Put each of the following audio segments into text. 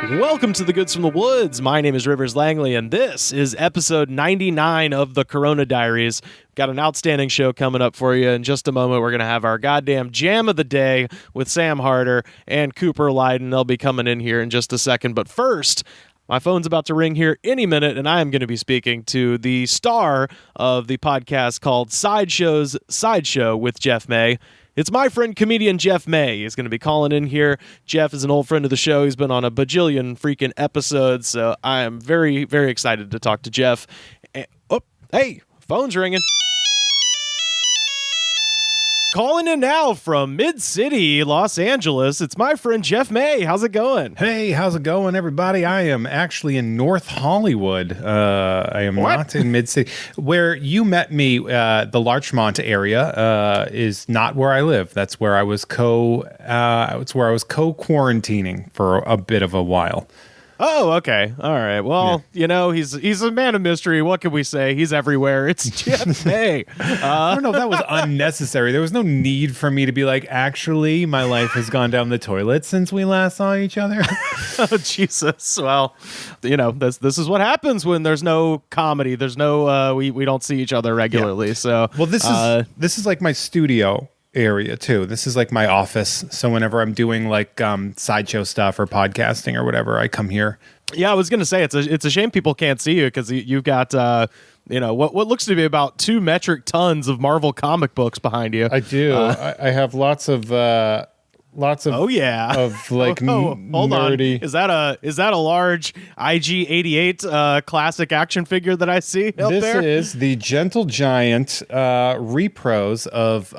Welcome to the Goods from the Woods. My name is Rivers Langley, and this is episode 99 of the Corona Diaries. Got an outstanding show coming up for you. In just a moment, we're going to have our goddamn jam of the day with Sam Harder and Cooper Lyden. They'll be coming in here in just a second. But first, my phone's about to ring here any minute, and I am going to be speaking to the star of the podcast called Sideshow's Sideshow with Jeff May. It's my friend, comedian Jeff May. He's going to be calling in here. Jeff is an old friend of the show. He's been on a bajillion freaking episodes, so I am very, very excited to talk to Jeff. Oh, hey, phone's ringing. Calling in now from Mid-City, Los Angeles, it's my friend Jeff May. How's it going? Hey, how's it going, everybody? I am actually in North Hollywood. I am not in Mid-City. Where you met me, the Larchmont area, is not where I live. That's where I was co-quarantining for a bit of a while. Oh, okay. All right. Well, Yeah. You know, he's a man of mystery. What can we say? He's everywhere. It's Jeff May. I don't know if that was unnecessary. There was no need for me to be like, actually, my life has gone down the toilet since we last saw each other. Oh, Jesus. Well, you know, this is what happens when there's no comedy. There's no, we don't see each other regularly. Yeah. So, well, this is like my studio area too. This is like my office. So whenever I'm doing like sideshow stuff or podcasting or whatever, I come here. Yeah, I was gonna say it's a shame people can't see you because you've got what looks to be about 2 metric tons of Marvel comic books behind you. I do. I have lots of oh yeah of like hold nerdy. On. Is that a large IG-88 classic action figure that I see out there? This is the Gentle Giant repros of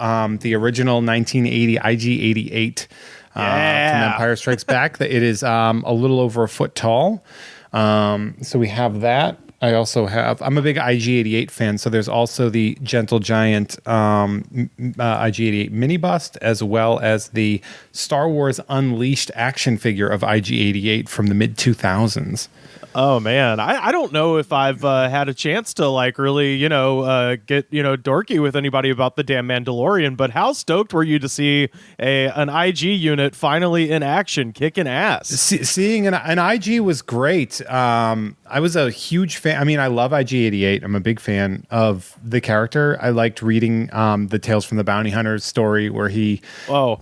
the original 1980 IG-88 from Empire Strikes Back. It is a little over a foot tall. So we have that. I also have, I'm a big IG-88 fan, so there's also the Gentle Giant IG-88 mini bust, as well as the Star Wars Unleashed action figure of IG-88 from the mid-2000s. Oh man, I don't know if I've had a chance to like really get dorky with anybody about the damn Mandalorian, but how stoked were you to see an IG unit finally in action, kicking ass? Seeing an IG was great. I was a huge fan. I mean, I love IG-88. I'm a big fan of the character. I liked reading the Tales from the Bounty Hunter story where he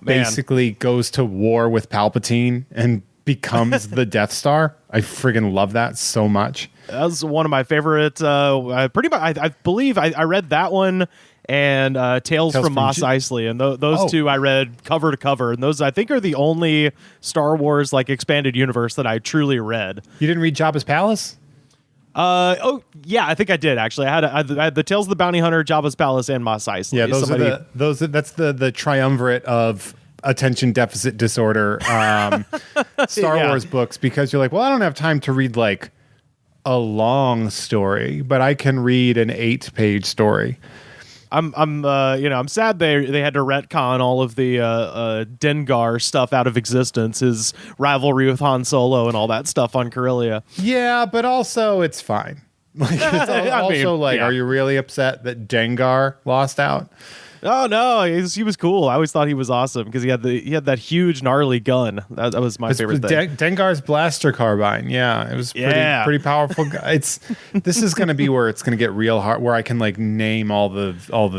basically goes to war with Palpatine and becomes the Death Star. I friggin' love that so much. That was one of my favorite. Pretty much, I believe I read that one and Tales from Mos Eisley, and those two I read cover to cover, and those I think are the only Star Wars like expanded universe that I truly read. You didn't read Jabba's Palace? Yeah, I think I did actually. I had the Tales of the Bounty Hunter, Jabba's Palace, and Mos Eisley. Yeah, that's the triumvirate of attention deficit disorder Star Wars books, because you're like, well, I don't have time to read like a long story, but I can read an 8-page story. I'm sad they had to retcon all of the Dengar stuff out of existence, his rivalry with Han Solo and all that stuff on Corellia. Yeah, but also it's fine. Like, it's are you really upset that Dengar lost out? Oh no, he was cool. I always thought he was awesome because he had that huge gnarly gun. That was my favorite thing. Dengar's blaster carbine. Yeah, it was pretty powerful. This is going to be where it's going to get real hard, where I can like name all the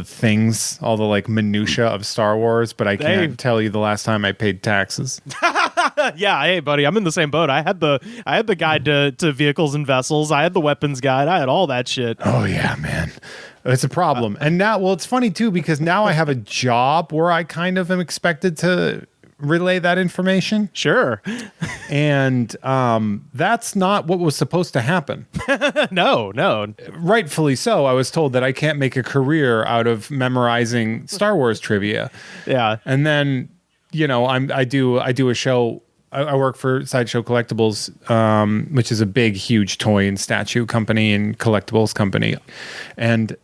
things, all the like minutia of Star Wars, but I can't tell you the last time I paid taxes. Yeah, hey buddy, I'm in the same boat. I had the guide to vehicles and vessels. I had the weapons guide. I had all that shit. Oh yeah, man. It's a problem. And now, well, it's funny too, because now I have a job where I kind of am expected to relay that information. Sure. And that's not what was supposed to happen. No. Rightfully so. I was told that I can't make a career out of memorizing Star Wars trivia. Yeah. And then, I do a show. I work for Sideshow Collectibles, which is a big, huge toy and statue company and collectibles company. And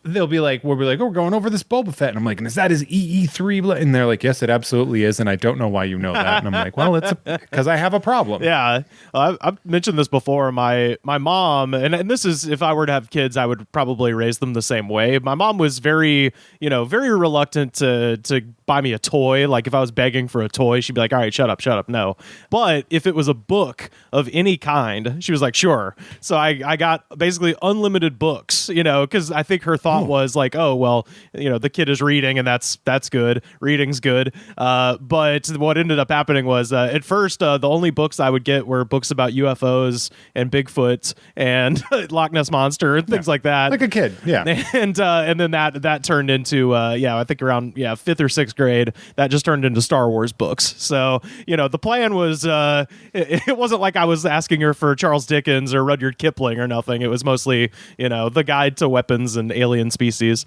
they'll be like, we'll be like, oh, we're going over this Boba Fett. And I'm like, and is that his EE3? And they're like, yes, it absolutely is. And I don't know why you know that. And I'm like, well, it's because I have a problem. Yeah. I've mentioned this before. My mom, and this is, if I were to have kids, I would probably raise them the same way. My mom was very reluctant to buy me a toy. Like if I was begging for a toy, she'd be like, all right, shut up. No. But if it was a book of any kind, she was like, sure. So I got basically unlimited books, because I think her thought was like, oh, well, the kid is reading and that's good. Reading's good. But what ended up happening was at first, the only books I would get were books about UFOs and Bigfoot and Loch Ness Monster and things like that. Like a kid. Yeah. And then that turned into, I think around 5th or 6th grade, that just turned into Star Wars books. So, the plan was, it wasn't like I was asking her for Charles Dickens or Rudyard Kipling or nothing. It was mostly, the guide to weapons and alien species.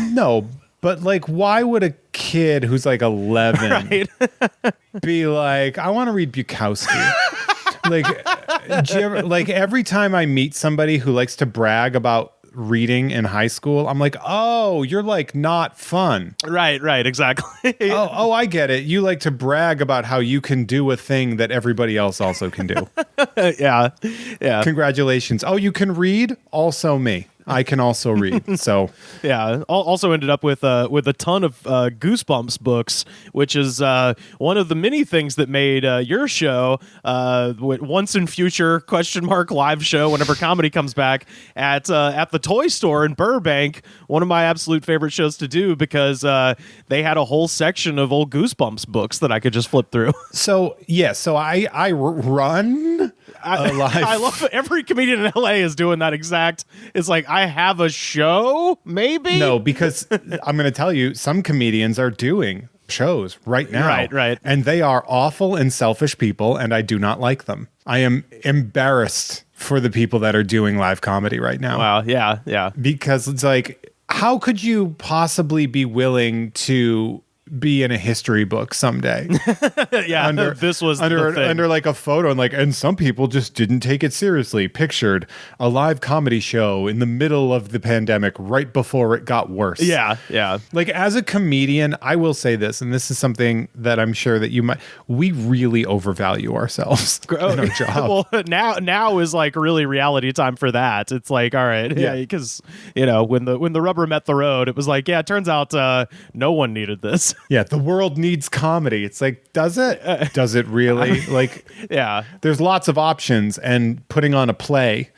No, but like, why would a kid who's like 11 be like, I want to read Bukowski? Like, every time I meet somebody who likes to brag about reading in high school, I'm like, oh, you're like not fun. Right, exactly. oh, I get it. You like to brag about how you can do a thing that everybody else also can do. Yeah. Congratulations. Oh, you can read? Also me. I can also read. So yeah, also ended up with a ton of Goosebumps books, which is one of the many things that made your show once in future live show whenever comedy comes back at the toy store in Burbank. One of my absolute favorite shows to do because they had a whole section of old Goosebumps books that I could just flip through. So I run. I love every comedian in LA is doing that exact. It's like, I have a show, maybe? No, because I'm going to tell you, some comedians are doing shows right now. Right. And they are awful and selfish people, and I do not like them. I am embarrassed for the people that are doing live comedy right now. Wow, yeah. Because it's like, how could you possibly be willing to be in a history book someday? Yeah, this was under like a photo, and some people just didn't take it seriously. Pictured a live comedy show in the middle of the pandemic, right before it got worse. Yeah. Like, as a comedian, I will say this, and this is something that I'm sure that you might. We really overvalue ourselves in our job. Well, now is like really reality time for that. It's like, all right, yeah, because when the rubber met the road, it was like, yeah, it turns out no one needed this. Yeah, the world needs comedy. It's like, does it? Does it really? Like, yeah. There's lots of options, and putting on a play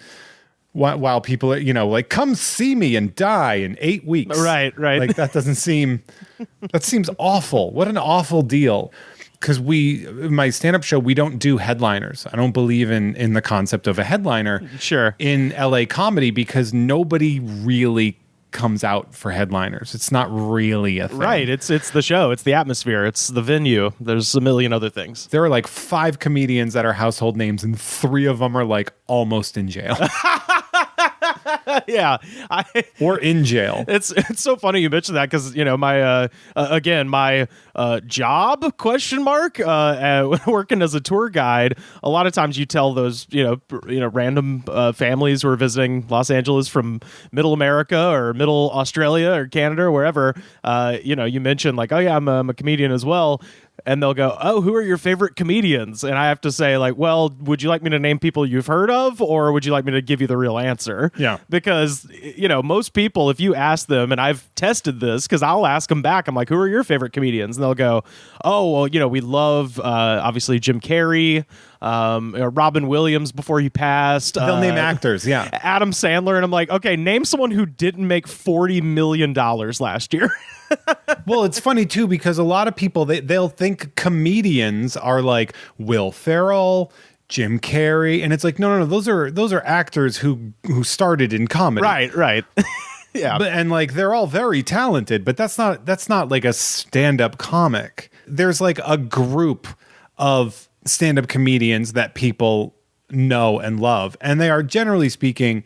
while people are, like, come see me and die in 8 weeks. Right. Like, that seems awful. What an awful deal. Because my stand-up show, we don't do headliners. I don't believe in the concept of a headliner. Sure. In LA comedy, because nobody really comes out for headliners. It's not really a thing. Right. It's the show. It's the atmosphere. It's the venue. There's a million other things. There are like 5 comedians that are household names, and 3 of them are like almost in jail. Yeah, or in jail. It's so funny you mentioned that because my my job working as a tour guide. A lot of times you tell those random families who are visiting Los Angeles from Middle America or Middle Australia or Canada or wherever. You mentioned like, oh yeah, I'm a comedian as well. And they'll go, oh, who are your favorite comedians? And I have to say, like, well, would you like me to name people you've heard of, or would you like me to give you the real answer? Yeah. Because, most people, if you ask them, and I've tested this, because I'll ask them back, I'm like, who are your favorite comedians? And they'll go, oh, well, we love, obviously, Jim Carrey, Robin Williams before he passed. They'll name actors, yeah. Adam Sandler. And I'm like, okay, name someone who didn't make $40 million last year. Well, it's funny too, because a lot of people, they'll think comedians are like Will Ferrell, Jim Carrey, and it's like, no, those are actors who started in comedy. Right. Yeah. And like, they're all very talented, but that's not like a stand-up comic. There's like a group of stand-up comedians that people know and love, and they are, generally speaking,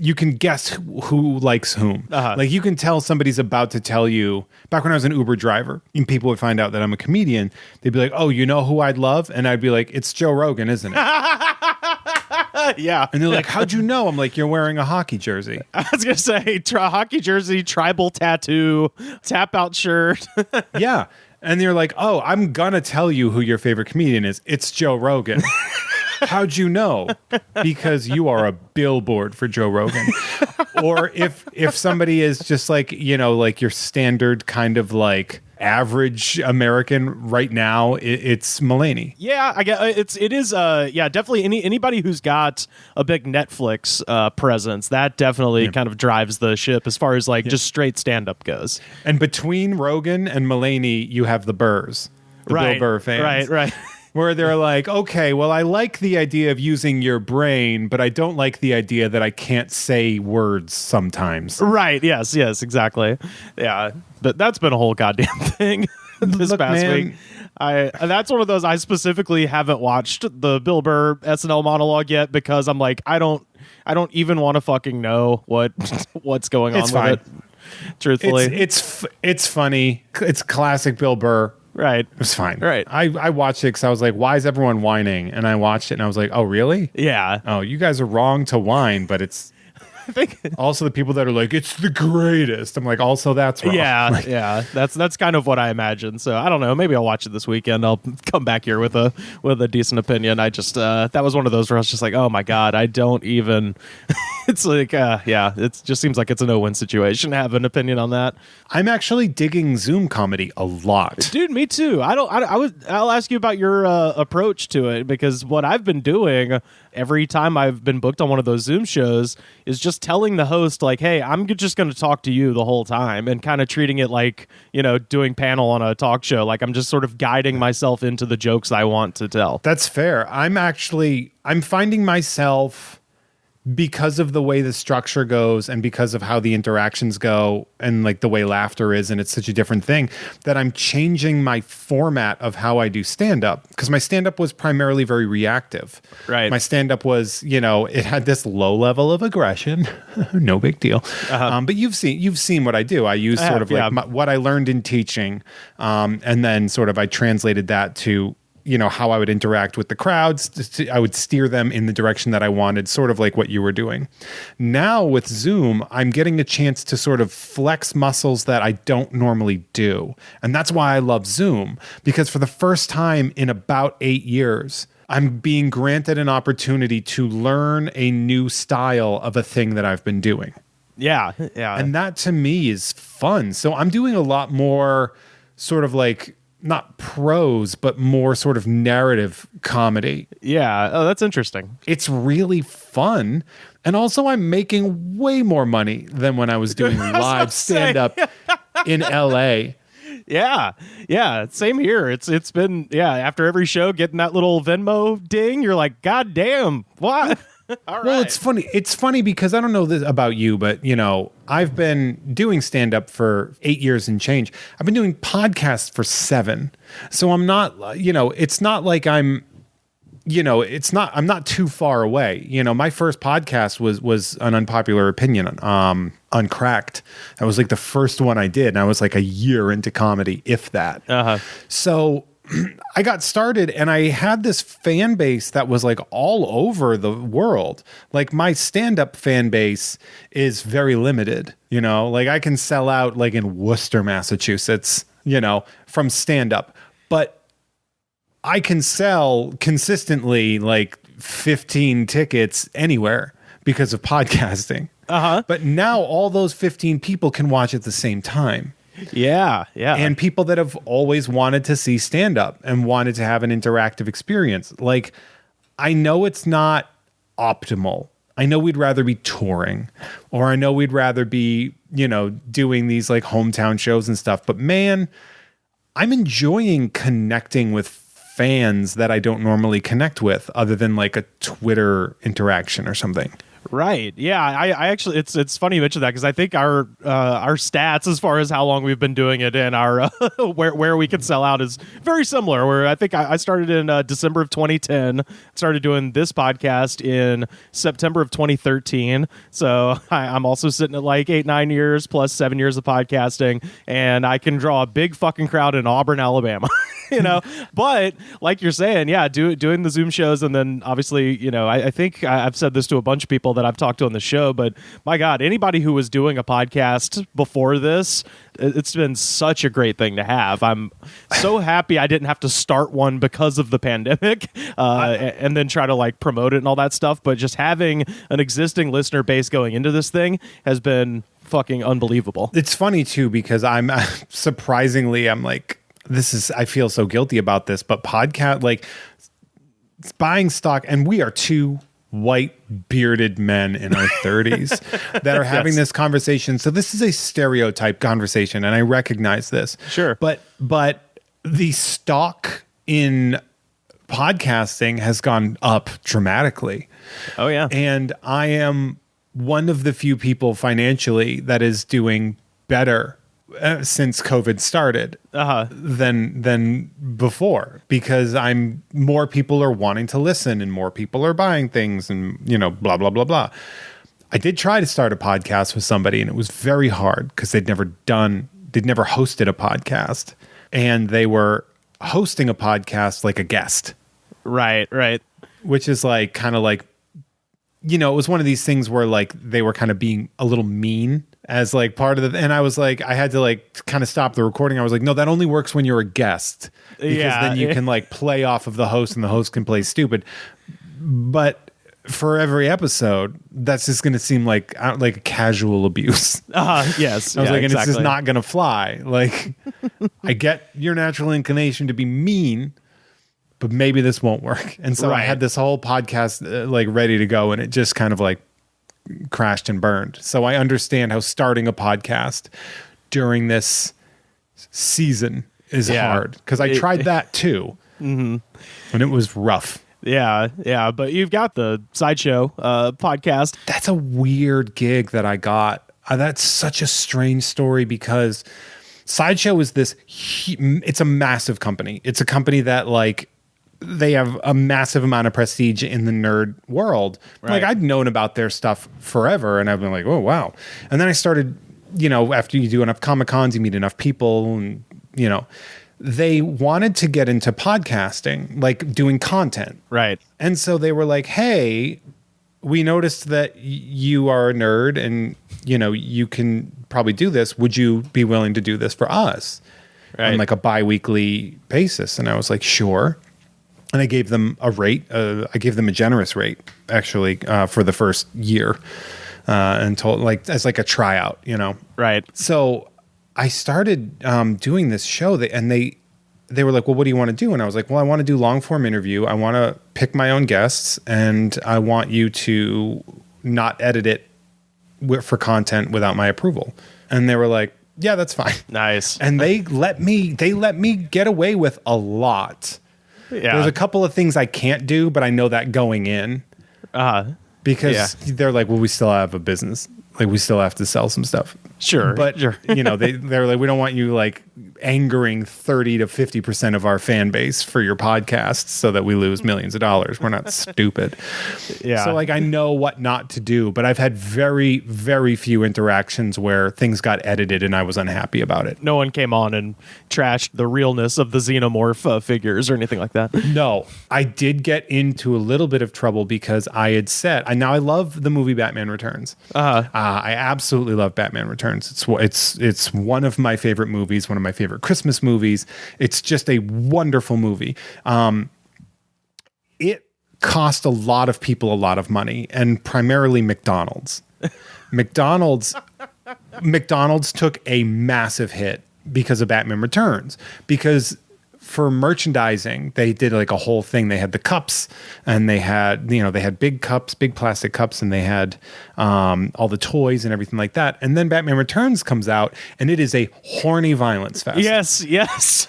you can guess who likes whom. Uh-huh. Like, you can tell somebody's about to tell you. Back when I was an Uber driver and people would find out that I'm a comedian, they'd be like, oh, you know who I'd love? And I'd be like, it's Joe Rogan, isn't it? Yeah. And they're like, how'd you know? I'm like, you're wearing a hockey jersey. I was going to say hockey jersey, tribal tattoo, tap out shirt. Yeah. And they're like, oh, I'm going to tell you who your favorite comedian is. It's Joe Rogan. How'd you know? Because you are a billboard for Joe Rogan. Or if somebody is just like, like your standard kind of like average American right now, it's Mulaney. Yeah, I get it is definitely anybody who's got a big Netflix presence, that definitely kind of drives the ship as far as like just straight stand up goes. And between Rogan and Mulaney, you have the Burrs, the Bill Burr fans. Right. Where they're like, okay, well, I like the idea of using your brain, but I don't like the idea that I can't say words sometimes. Right. Yes, exactly. Yeah. But that's been a whole goddamn thing this past week. That's one of those I specifically haven't watched the Bill Burr SNL monologue yet because I'm like, I don't even want to fucking know what's going on with it. Truthfully. It's funny. It's classic Bill Burr. Right. It was fine. Right. I watched it because I was like, why is everyone whining? And I watched it and I was like, oh, really? Yeah. Oh, you guys are wrong to whine, but it's also the people that are like, it's the greatest. I'm like, also that's wrong. Yeah. Yeah. That's kind of what I imagine. So I don't know. Maybe I'll watch it this weekend. I'll come back here with a decent opinion. I just, that was one of those where I was just like, oh my God, I don't even, it's like, it just seems like it's a no-win situation to have an opinion on that. I'm actually digging Zoom comedy a lot. Dude, me too. I'll ask you about your approach to it because what I've been doing every time I've been booked on one of those Zoom shows is just telling the host like, hey, I'm just going to talk to you the whole time and kind of treating it like, doing panel on a talk show. Like I'm just sort of guiding myself into the jokes I want to tell. That's fair. I'm finding myself, because of the way the structure goes and because of how the interactions go and like the way laughter is, and it's such a different thing, that I'm changing my format of how I do stand-up, because my stand-up was primarily very reactive. Right. My stand-up was, it had this low level of aggression. No big deal. Uh-huh. But you've seen what I do. I use sort of like what I learned in teaching, and then sort of I translated that to how I would interact with the crowds. I would steer them in the direction that I wanted, sort of like what you were doing. Now with Zoom, I'm getting a chance to sort of flex muscles that I don't normally do. And that's why I love Zoom, because for the first time in about 8 years, I'm being granted an opportunity to learn a new style of a thing that I've been doing. Yeah. And that to me is fun. So I'm doing a lot more sort of like, not prose, but more sort of narrative comedy. Yeah. Oh, that's interesting. It's really fun. And also I'm making way more money than when I was doing live stand-up in LA. Yeah. Same here. It's been, after every show, getting that little Venmo ding, you're like, God damn, what? All right. Well, it's funny because I don't know this about you, but I've been doing stand-up for 8 years and change. I've been doing podcasts for 7. So I'm not, it's not like I'm not too far away. My first podcast was an unpopular opinion, Uncracked. That was like the first one I did. And I was like a year into comedy, if that. Uh-huh. So I got started and I had this fan base that was like all over the world. Like my stand-up fan base is very limited, like I can sell out like in Worcester, Massachusetts, from stand-up, but I can sell consistently like 15 tickets anywhere because of podcasting. Uh-huh. But now all those 15 people can watch at the same time. Yeah. And people that have always wanted to see stand-up and wanted to have an interactive experience. Like, I know it's not optimal. I know we'd rather be touring, or I know we'd rather be, doing these like hometown shows and stuff. But man, I'm enjoying connecting with fans that I don't normally connect with other than like a Twitter interaction or something. Right. Yeah. I actually, it's funny you mentioned that because I think our stats as far as how long we've been doing it and our where we can sell out is very similar. Where I think I started in December of 2010, started doing this podcast in September of 2013. So I'm also sitting at like 8-9 years plus 7 years of podcasting, and I can draw a big fucking crowd in Auburn, Alabama. But like you're saying, yeah, doing the Zoom shows, and then obviously, I think I've said this to a bunch of people that I've talked to on the show, but my God, anybody who was doing a podcast before this, it's been such a great thing to have. I'm so happy I didn't have to start one because of the pandemic, and then try to like promote it and all that stuff. But just having an existing listener base going into this thing has been fucking unbelievable. It's funny too, because I'm like, I feel so guilty about this, but podcast, like buying stock, and we are two white bearded men in our 30s that are having this conversation. So this is a stereotype conversation, and I recognize this. Sure. But the stock in podcasting has gone up dramatically. Oh yeah. And I am one of the few people financially that is doing better since COVID started than before, because more people are wanting to listen and more people are buying things and, blah, blah, blah, blah. I did try to start a podcast with somebody, and it was very hard because they'd never hosted a podcast, and they were hosting a podcast like a guest. Right. Which is like, kind of like, it was one of these things where like they were kind of being a little mean as like part of and I was like, I had to like kind of stop the recording. I was like, no, that only works when you're a guest, because then you can like play off of the host and the host can play stupid. But for every episode, that's just going to seem like a casual abuse. Yes. I was like, and it's just not going to fly. Like, I get your natural inclination to be mean, but maybe this won't work. And so I had this whole podcast like ready to go, and it just kind of like crashed and burned. So I understand how starting a podcast during this season is hard, because I tried that too. Mm-hmm. And it was rough. Yeah. But you've got the Sideshow podcast. That's a weird gig that I got. That's such a strange story, because Sideshow is it's a massive company. It's a company that like, they have a massive amount of prestige in the nerd world. Right. Like, I'd known about their stuff forever, and I've been like, oh, wow. And then I started, after you do enough Comic-Cons, you meet enough people, and, they wanted to get into podcasting, like doing content. Right. And so they were like, hey, we noticed that you are a nerd and, you can probably do this. Would you be willing to do this for us? Right. On like a bi-weekly basis? And I was like, sure. And I gave them a rate. I gave them a generous rate, actually, for the first year, and told like as like a tryout, Right. So I started doing this show, and they were like, "Well, what do you want to do?" And I was like, "Well, I want to do long form interview. I want to pick my own guests, and I want you to not edit it for content without my approval." And they were like, "Yeah, that's fine." Nice. And they let me get away with a lot. Yeah. There's a couple of things I can't do, but I know that going in. Because they're like, well, we still have a business. Like, we still have to sell some stuff. Sure. But, they're like, we don't want you like angering 30 to 50% of our fan base for your podcast so that we lose millions of dollars. We're not stupid. Yeah. So like, I know what not to do, but I've had very, very few interactions where things got edited and I was unhappy about it. No one came on and trashed the realness of the Xenomorph figures or anything like that. No, I did get into a little bit of trouble because I had said, I love the movie Batman Returns. I absolutely love Batman Returns. It's one of my favorite movies, one of my favorite Christmas movies. It's just a wonderful movie. It cost a lot of people a lot of money, and primarily McDonald's. McDonald's took a massive hit because of Batman Returns, because for merchandising, they did like a whole thing. They had the cups, and they had big cups, big plastic cups, and they had all the toys and everything like that. And then Batman Returns comes out, and it is a horny violence fest. Yes.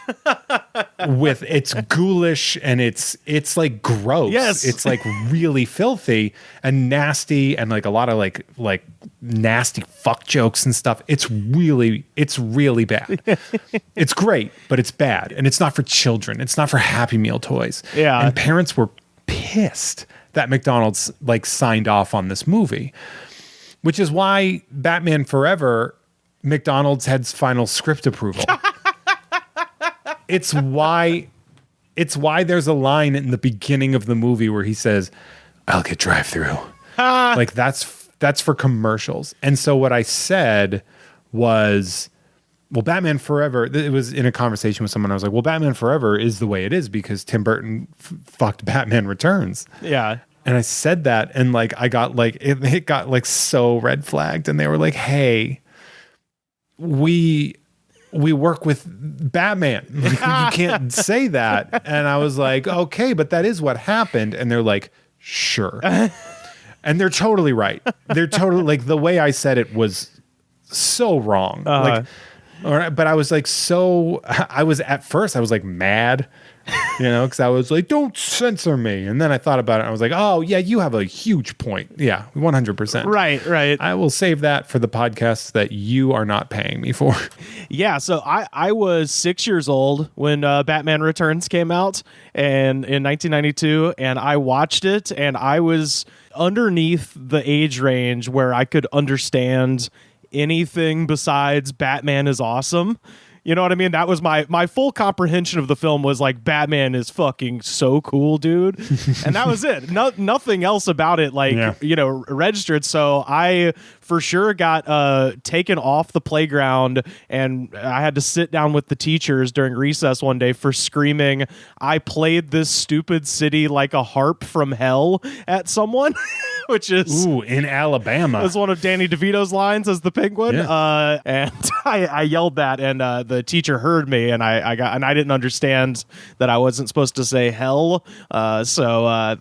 with it's ghoulish and it's like gross. Yes. It's like really filthy and nasty and like a lot of like nasty fuck jokes and stuff. It's really bad. It's great, but it's bad. And it's not for children. It's not for Happy Meal toys. Yeah. And parents were pissed that McDonald's like signed off on this movie, which is why Batman Forever, McDonald's had final script approval. It's why there's a line in the beginning of the movie where he says, "I'll get drive-through." Like that's for commercials. And so what I said was, well, Batman Forever, it was in a conversation with someone. I was like, well, Batman Forever is the way it is because Tim Burton fucked Batman Returns. Yeah. And I said that, and like I got like it got like so red flagged, and they were like, "Hey, we work with Batman. You can't say that." And I was like, "Okay, but that is what happened." And they're like, "Sure." And they're totally right. They're totally like the way I said it was so wrong. Like, but I was like, I was at first I was like mad. Because I was like, don't censor me. And then I thought about it. And I was like, oh, yeah, you have a huge point. Yeah, 100%. Right. I will save that for the podcast that you are not paying me for. Yeah, so I was 6 years old when Batman Returns came out and in 1992, and I watched it, and I was underneath the age range where I could understand anything besides Batman is awesome. You know what I mean? That was my full comprehension of the film was like, Batman is fucking so cool, dude. And that was it. Nothing else about it, registered. So I for sure got taken off the playground, and I had to sit down with the teachers during recess one day for screaming, "I played this stupid city like a harp from hell" at someone. Which is in Alabama. It's one of Danny DeVito's lines as the Penguin. Yeah. And I yelled that, and the teacher heard me, and I didn't understand that I wasn't supposed to say hell. So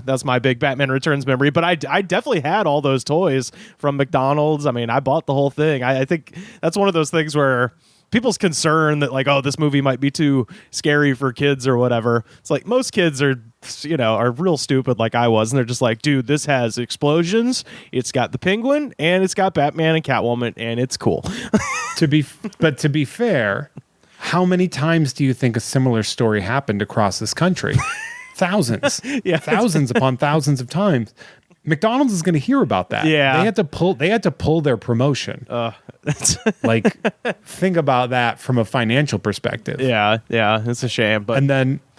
that's my big Batman Returns memory. But I definitely had all those toys from McDonald's. I mean, I bought the whole thing. I think that's one of those things where people's concern that like, oh, this movie might be too scary for kids or whatever. It's like most kids are real stupid like I was, and they're just like, dude, this has explosions, it's got the Penguin, and it's got Batman and Catwoman, and it's cool. To be fair, how many times do you think a similar story happened across this country? Thousands. Yeah. Thousands upon thousands of times. McDonald's is going to hear about that. Yeah. They had to pull their promotion. Like, think about that from a financial perspective. Yeah, it's a shame. But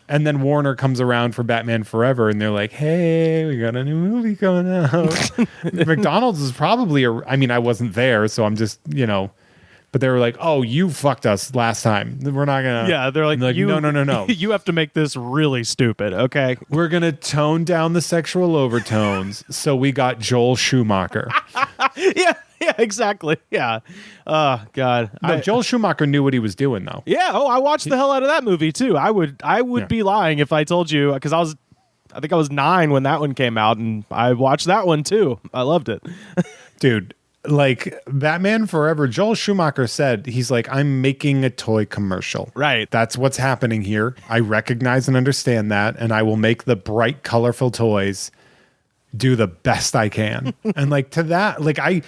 and then Warner comes around for Batman Forever, and they're like, "Hey, we got a new movie coming out." McDonald's is probably I wasn't there, so I'm just But they were like, "Oh, you fucked us last time. We're not gonna." Yeah, they're like, no. You have to make this really stupid, okay? We're gonna tone down the sexual overtones, so we got Joel Schumacher. Yeah, exactly. Yeah. Oh God. No, Joel Schumacher knew what he was doing, though. Yeah. Oh, I watched the hell out of that movie too. I would be lying if I told you, because I think I was 9 when that one came out, and I watched that one too. I loved it, dude. Like Batman Forever, Joel Schumacher said, he's like, I'm making a toy commercial. Right. That's what's happening here. I recognize and understand that, and I will make the bright, colorful toys do the best I can. And like to that, like I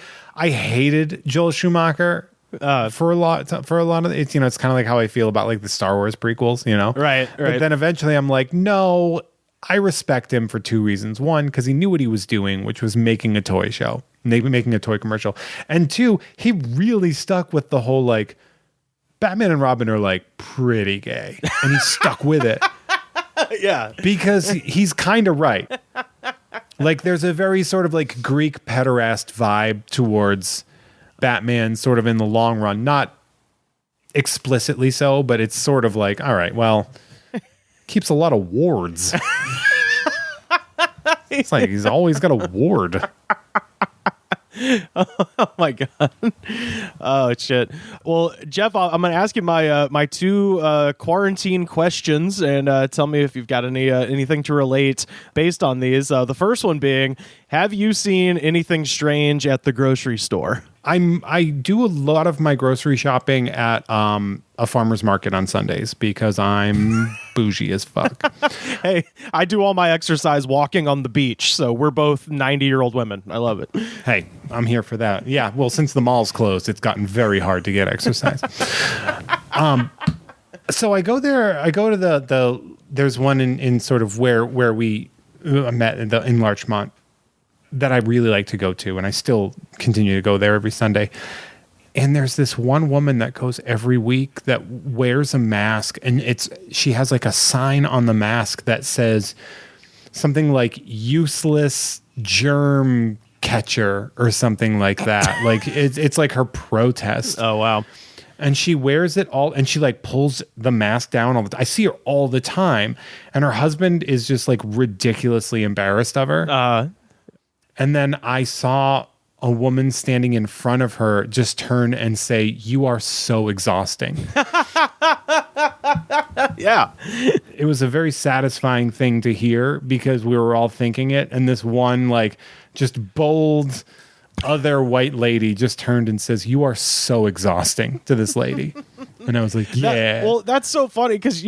hated Joel Schumacher for a lot of it's it's kind of like how I feel about like the Star Wars prequels, Right. But then eventually I'm like, no, I respect him for 2 reasons. 1, because he knew what he was doing, which was making a toy show, maybe making a toy commercial. And 2, he really stuck with the whole like Batman and Robin are like pretty gay, and he stuck with it. Yeah, because he's kind of right. Like there's a very sort of like Greek pederast vibe towards Batman, sort of in the long run, not explicitly so, but it's sort of like, all right, well, keeps a lot of wards. It's like he's always got a ward. Oh my God. Oh shit. Well, Jeff, I'm going to ask you my 2 quarantine questions, and tell me if you've got anything to relate based on these. The first one being, Have you seen anything strange at the grocery store? I do a lot of my grocery shopping at a farmer's market on Sundays because I'm bougie as fuck. Hey, I do all my exercise walking on the beach, so we're both 90-year-old women. I love it. Hey, I'm here for that. Yeah, well, since the mall's closed, it's gotten very hard to get exercise. So I go there. I go to the there's one in sort of where we met in Larchmont that I really like to go to, and I still continue to go there every Sunday. And there's this one woman that goes every week that wears a mask, and she has like a sign on the mask that says something like useless germ catcher or something like that. Like it's like her protest. Oh, wow. And she wears it all, and she like pulls the mask down all the time. I see her all the time, and her husband is just like ridiculously embarrassed of her. And then I saw a woman standing in front of her just turn and say, "You are so exhausting." Yeah. It was a very satisfying thing to hear because we were all thinking it. And this one, like, just bold other white lady just turned and says, "You are so exhausting," to this lady. And I was like, yeah. Well, that's so funny because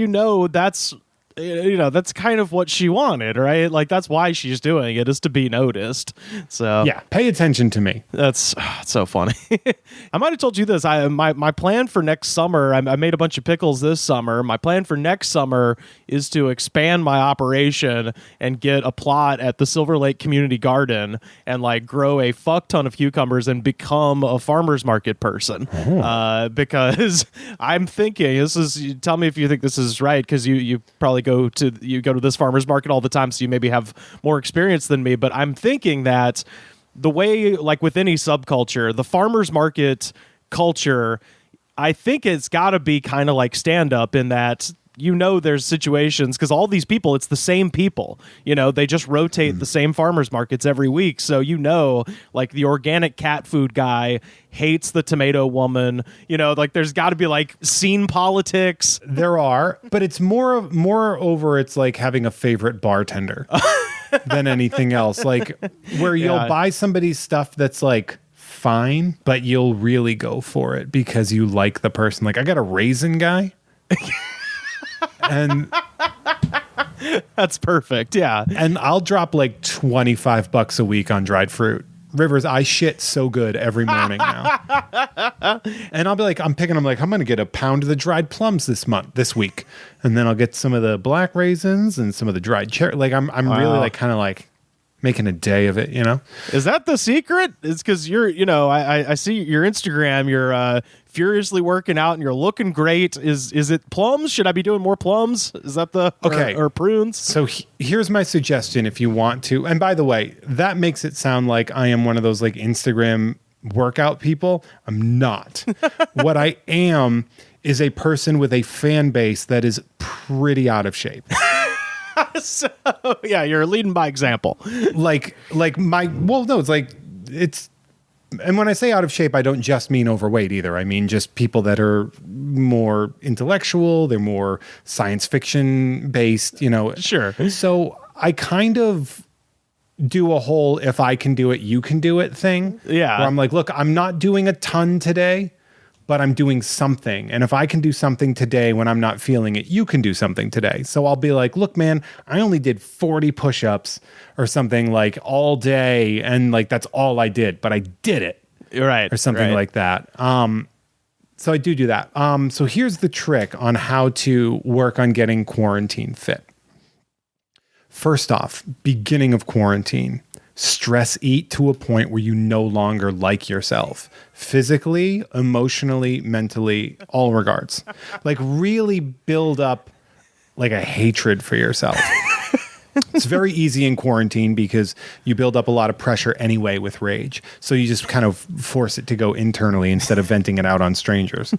that's kind of what she wanted, right? Like, that's why she's doing it, is to be noticed. So yeah, pay attention to me. That's so funny. I might have told you this. My plan for next summer, I made a bunch of pickles this summer. My plan for next summer is to expand my operation and get a plot at the Silver Lake Community Garden and like grow a fuck ton of cucumbers and become a farmer's market person. Because I'm thinking, tell me if you think this is right, because you probably go to this farmer's market all the time, so you maybe have more experience than me, but I'm thinking that the way, like with any subculture, the farmer's market culture, I think it's got to be kind of like stand-up in that, there's situations, because all these people, it's the same people, they just rotate the same farmers markets every week. So, like the organic cat food guy hates the tomato woman, like there's got to be like scene politics. There are, but it's moreover, it's like having a favorite bartender than anything else. Like where you'll buy somebody's stuff that's like fine, but you'll really go for it because you like the person. Like I got a raisin guy. And that's perfect. Yeah. And I'll drop like $25 a week on dried fruit. Rivers, I shit so good every morning now. And I'll be like, I'm going to get a pound of the dried plums this week. And then I'll get some of the black raisins and some of the dried cherry. Like I'm really like kind of like making a day of it, Is that the secret? It's because you're, I see your Instagram, you're furiously working out and you're looking great. Is it plums? Should I be doing more plums? Is that okay? Or prunes? So here's my suggestion if you want to. And by the way, that makes it sound like I am one of those like Instagram workout people. I'm not. What I am is a person with a fan base that is pretty out of shape. So yeah, you're leading by example. And when I say out of shape, I don't just mean overweight either. I mean just people that are more intellectual, they're more science fiction based, Sure. So I kind of do a whole if I can do it, you can do it thing. Yeah. Where I'm like, look, I'm not doing a ton today, but I'm doing something. And if I can do something today when I'm not feeling it, you can do something today. So I'll be like, look, man, I only did 40 push-ups or something like all day. And like, that's all I did, but I did it. Right. Or something like that. So I do that. So here's the trick on how to work on getting quarantine fit. First off, beginning of quarantine, stress eat to a point where you no longer like yourself. Physically, emotionally, mentally, all regards. Like really build up like a hatred for yourself. It's very easy in quarantine because you build up a lot of pressure anyway with rage. So you just kind of force it to go internally instead of venting it out on strangers.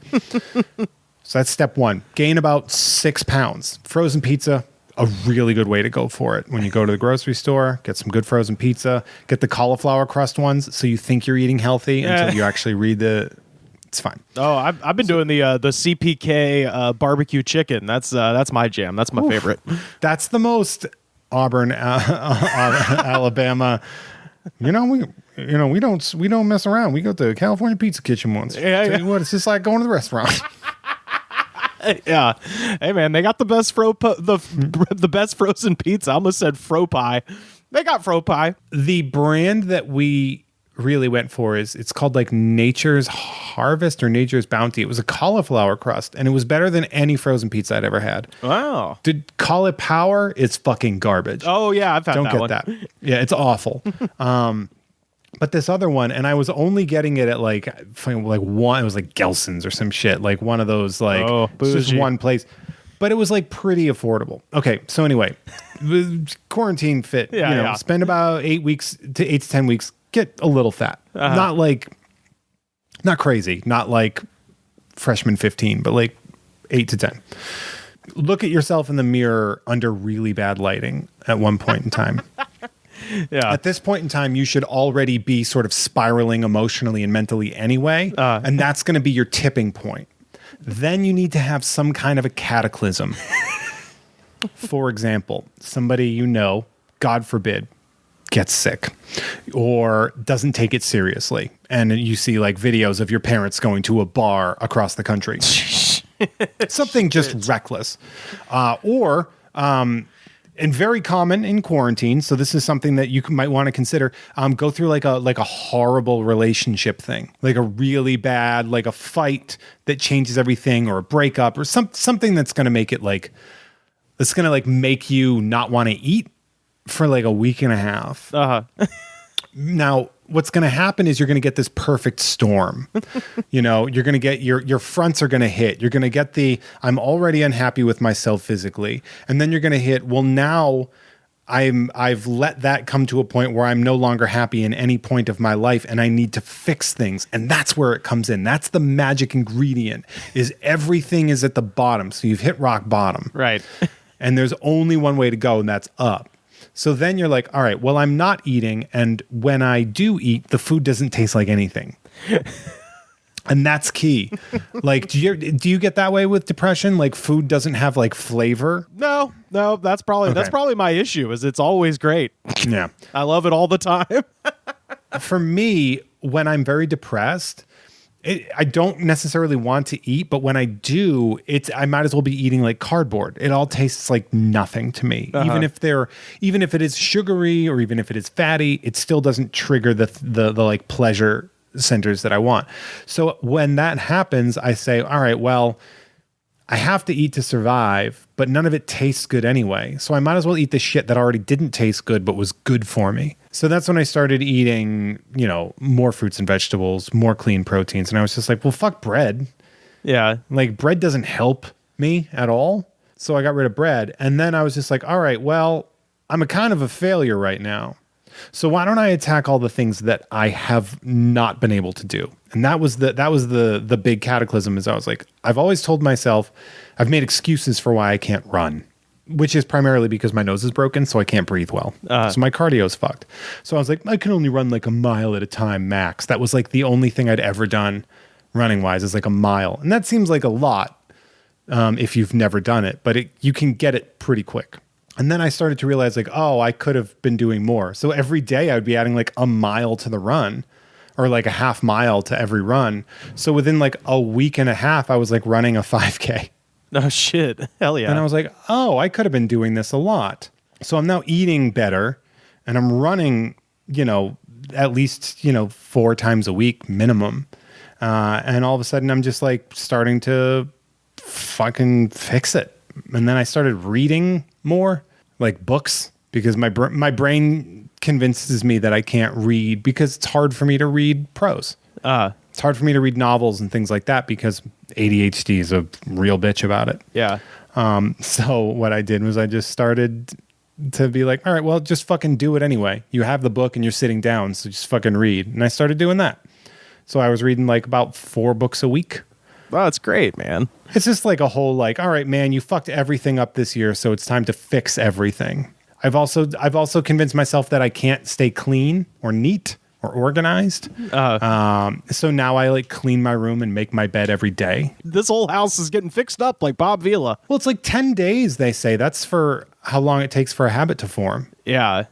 So that's step one. Gain about 6 pounds. Frozen pizza, a really good way to go for it. When you go to the grocery store, get some good frozen pizza, get the cauliflower crust ones so you think you're eating healthy until you actually read it's fine. Oh, I've been doing the CPK barbecue chicken. That's my jam. That's my favorite. That's the most Auburn, Alabama We don't mess around. We go to the California Pizza Kitchen once. Tell you what, it's just like going to the restaurant. Yeah. Hey man, they got the best the best frozen pizza. I almost said fro pie. They got fro pie. The brand that we really went for it's called like Nature's Harvest or Nature's Bounty. It was a cauliflower crust, and it was better than any frozen pizza I'd ever had. Wow. Did call it power? It's fucking garbage. Oh yeah, I've had Don't that get one. that. Yeah, it's awful. But this other one, and I was only getting it at like one. It was like Gelson's or some shit, like one of those like it's just one place. But it was like pretty affordable. Okay, so anyway, quarantine fit. Spend about 8 to 10 weeks. Get a little fat. Not crazy. Not like freshman 15, but like 8 to 10. Look at yourself in the mirror under really bad lighting at one point in time. Yeah. At this point in time, you should already be sort of spiraling emotionally and mentally anyway. And that's going to be your tipping point. Then you need to have some kind of a cataclysm. For example, somebody God forbid, gets sick or doesn't take it seriously. And you see like videos of your parents going to a bar across the country. Something just reckless. And very common in quarantine, so this is something that you might want to consider. Go through like a horrible relationship thing, like a really bad, like a fight that changes everything, or a breakup, or something that's going to make it like that's going to like make you not want to eat for like a week and a half. Now, what's going to happen is you're going to get this perfect storm. You're going to get your fronts are going to hit. You're going to get I'm already unhappy with myself physically. And then you're going to hit, well, now I've let that come to a point where I'm no longer happy in any point of my life, and I need to fix things. And that's where it comes in. That's the magic ingredient, is everything is at the bottom. So you've hit rock bottom. Right. And there's only one way to go, and that's up. So then you're like, all right, well, I'm not eating. And when I do eat, the food doesn't taste like anything. And that's key. Like, do you get that way with depression? Like food doesn't have like flavor? No, that's probably my issue, is it's always great. Yeah. I love it all the time. For me, when I'm very depressed, I don't necessarily want to eat, but when I do, I might as well be eating like cardboard. It all tastes like nothing to me. Even if it is sugary or even if it is fatty, it still doesn't trigger the like pleasure centers that I want. So when that happens, I say, all right, well, I have to eat to survive, but none of it tastes good anyway. So I might as well eat the shit that already didn't taste good, but was good for me. So that's when I started eating, more fruits and vegetables, more clean proteins. And I was just like, well, fuck bread. Yeah. Like bread doesn't help me at all. So I got rid of bread. And then I was just like, all right, well, I'm a kind of a failure right now. So why don't I attack all the things that I have not been able to do? And that was the big cataclysm. Is I was like, I've always told myself, I've made excuses for why I can't run, which is primarily because my nose is broken, so I can't breathe well. So my cardio's fucked. So I was like, I can only run like a mile at a time max. That was like the only thing I'd ever done running wise, is like a mile. And that seems like a lot if you've never done it, but you can get it pretty quick. And then I started to realize like, oh, I could have been doing more. So every day I would be adding like a mile to the run, or like a half mile to every run. So within like a week and a half, I was like running a 5K. Oh shit. Hell yeah. And I was like, oh, I could have been doing this a lot. So I'm now eating better, and I'm running, at least, 4 times a week minimum. And all of a sudden I'm just like starting to fucking fix it. And then I started reading more, like books, because my brain convinces me that I can't read because it's hard for me to read prose. It's hard for me to read novels and things like that because ADHD is a real bitch about it. Yeah. So what I did was I just started to be like, all right, well, just fucking do it anyway. You have the book and you're sitting down, so just fucking read. And I started doing that. So I was reading like about 4 books a week. Wow, that's great, man. It's just like a whole like, all right, man, you fucked everything up this year, so it's time to fix everything. I've also convinced myself that I can't stay clean or neat or organized. So now I like clean my room and make my bed every day. This whole house is getting fixed up like Bob Vila. Well, it's like 10 days, they say. That's for how long it takes for a habit to form. Yeah.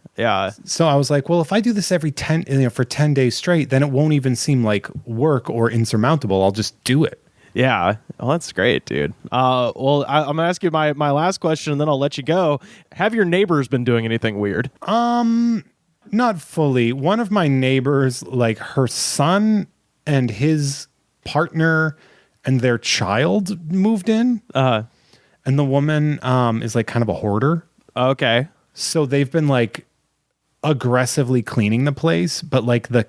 So I was like, well, if I do this every 10, for 10 days straight, then it won't even seem like work or insurmountable. I'll just do it. Yeah. Well, that's great, dude. Well, I'm going to ask you my last question, and then I'll let you go. Have your neighbors been doing anything weird? Not fully. One of my neighbors, like her son and his partner and their child moved in. And the woman is like kind of a hoarder. Okay. So they've been like aggressively cleaning the place, but like the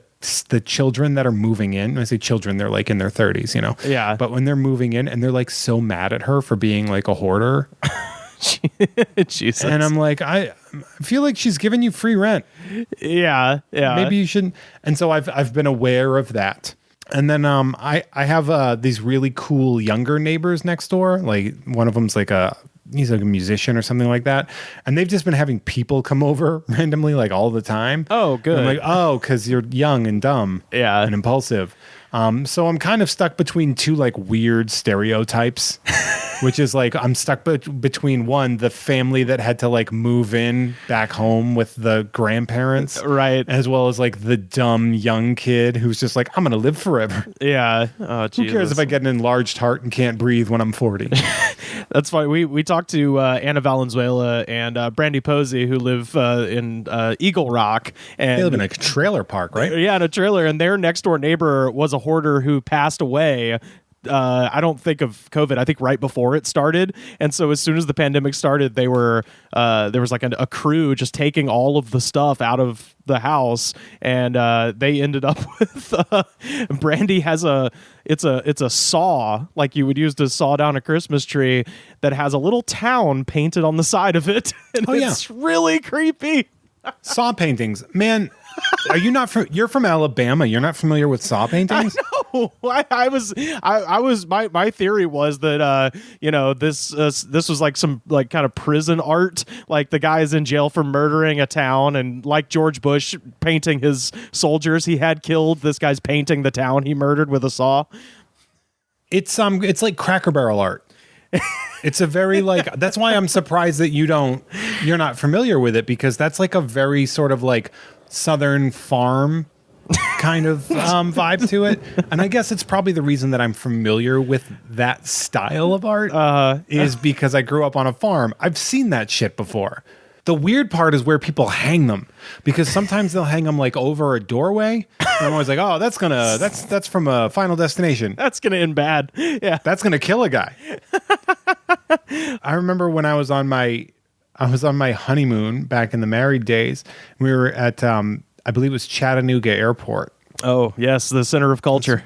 children that are moving in, when I say children, they're like in their 30s, you know? Yeah. But when they're moving in and they're like so mad at her for being like a hoarder. Jesus. And I'm like, I feel like she's giving you free rent. Yeah. Maybe you shouldn't. And so I've been aware of that. And then I have these really cool younger neighbors next door. Like one of them's he's like a musician or something like that. And they've just been having people come over randomly like all the time. Oh, good. And I'm like, oh, because you're young and dumb and impulsive. So I'm kind of stuck between two like weird stereotypes. Which is like, I'm stuck between one, the family that had to like move in back home with the grandparents. Right. As well as like the dumb young kid who's just like, I'm going to live forever. Yeah. Oh, Who cares if I get an enlarged heart and can't breathe when I'm 40? That's fine. We talked to Anna Valenzuela and Brandy Posey, who live in Eagle Rock. And they live in a trailer park, right? Yeah, in a trailer. And their next door neighbor was a hoarder who passed away. I don't think of COVID. I think right before it started. And so as soon as the pandemic started, they were there was like a crew just taking all of the stuff out of the house, and they ended up with Brandy has it's a saw like you would use to saw down a Christmas tree that has a little town painted on the side of it. And it's really creepy. Saw paintings, man. Are you not from? You're from Alabama. You're not familiar with saw paintings? No, I was. My theory was that this was like some like kind of prison art. Like the guy is in jail for murdering a town, and like George Bush painting his soldiers he had killed. This guy's painting the town he murdered with a saw. It's like Cracker Barrel art. It's a very like, that's why I'm surprised that you're not familiar with it, because that's like a very sort of like Southern farm kind of vibe to it. And I guess it's probably the reason that I'm familiar with that style of art is because I grew up on a farm. I've seen that shit before. The weird part is where people hang them, because sometimes they'll hang them like over a doorway. And I'm always like, oh, that's from a Final Destination. That's gonna end bad. Yeah, that's gonna kill a guy. I remember when I was on my honeymoon back in the married days. We were at I believe it was Chattanooga Airport. Oh yes, the center of culture.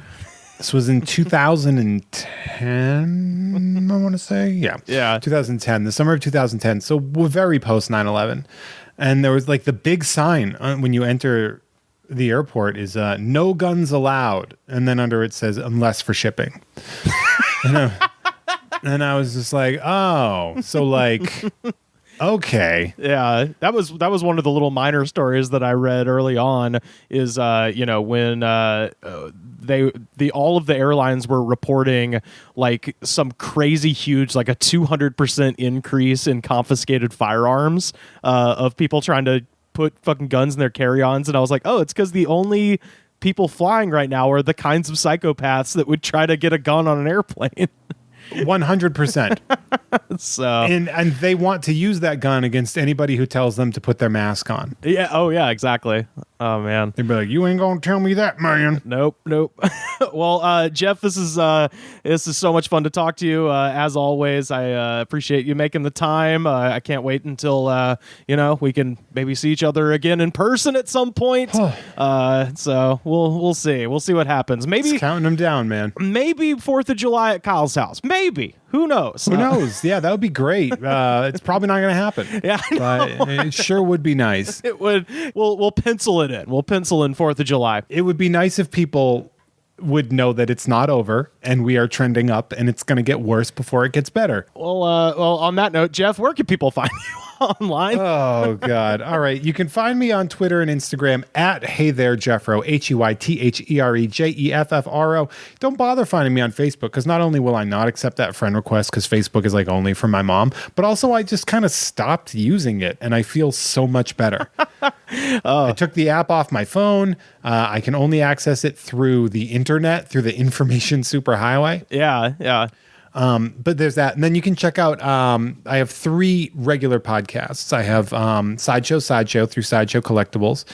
This was in 2010, I want to say. Yeah, 2010, the summer of 2010. So we're very post 9/11. And there was like the big sign when you enter the airport is no guns allowed. And then under it says unless for shipping. And I was just like, oh, so like... Okay. Yeah, that was one of the little minor stories that I read early on. Is when all of the airlines were reporting like some crazy huge like a 200% increase in confiscated firearms of people trying to put fucking guns in their carry-ons, and I was like, oh, it's because the only people flying right now are the kinds of psychopaths that would try to get a gun on an airplane. 100%. So and they want to use that gun against anybody who tells them to put their mask on. Yeah. Oh yeah, exactly. Oh man. They'd be like, you ain't gonna tell me that, man. Nope. Well, Jeff, this is so much fun to talk to you. As always, I appreciate you making the time. I can't wait until we can maybe see each other again in person at some point. So we'll see. We'll see what happens. Maybe just counting them down, man. Maybe 4th of July at Kyle's house. Maybe. Who knows? Who knows? Yeah, that would be great. It's probably not going to happen. Yeah, but it sure would be nice. It would. We'll pencil it in. We'll pencil in 4th of July. It would be nice if people would know that it's not over and we are trending up and it's going to get worse before it gets better. Well, on that note, Jeff, where can people find you? online. Oh, God. All right. You can find me on Twitter and Instagram at Hey There Jeffro, HeyTherejeffro. Don't bother finding me on Facebook because not only will I not accept that friend request because Facebook is like only for my mom, but also I just kind of stopped using it and I feel so much better. I took the app off my phone. I can only access it through the internet, through the information superhighway. Yeah. But there's that. And then you can check out, I have 3 regular podcasts. I have Sideshow through Sideshow Collectibles.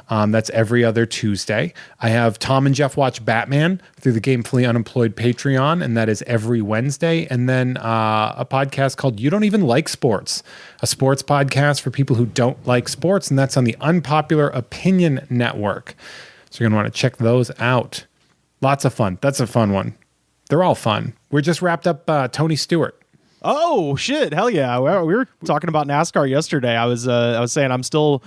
That's every other Tuesday. I have Tom and Jeff Watch Batman through the Gamefully Unemployed Patreon, and that is every Wednesday. And then a podcast called You Don't Even Like Sports, a sports podcast for people who don't like sports, and that's on the Unpopular Opinion Network. So you're going to want to check those out. Lots of fun. That's a fun one. They're all fun. We just wrapped up Tony Stewart. Oh shit! Hell yeah! We were talking about NASCAR yesterday. I was saying I'm still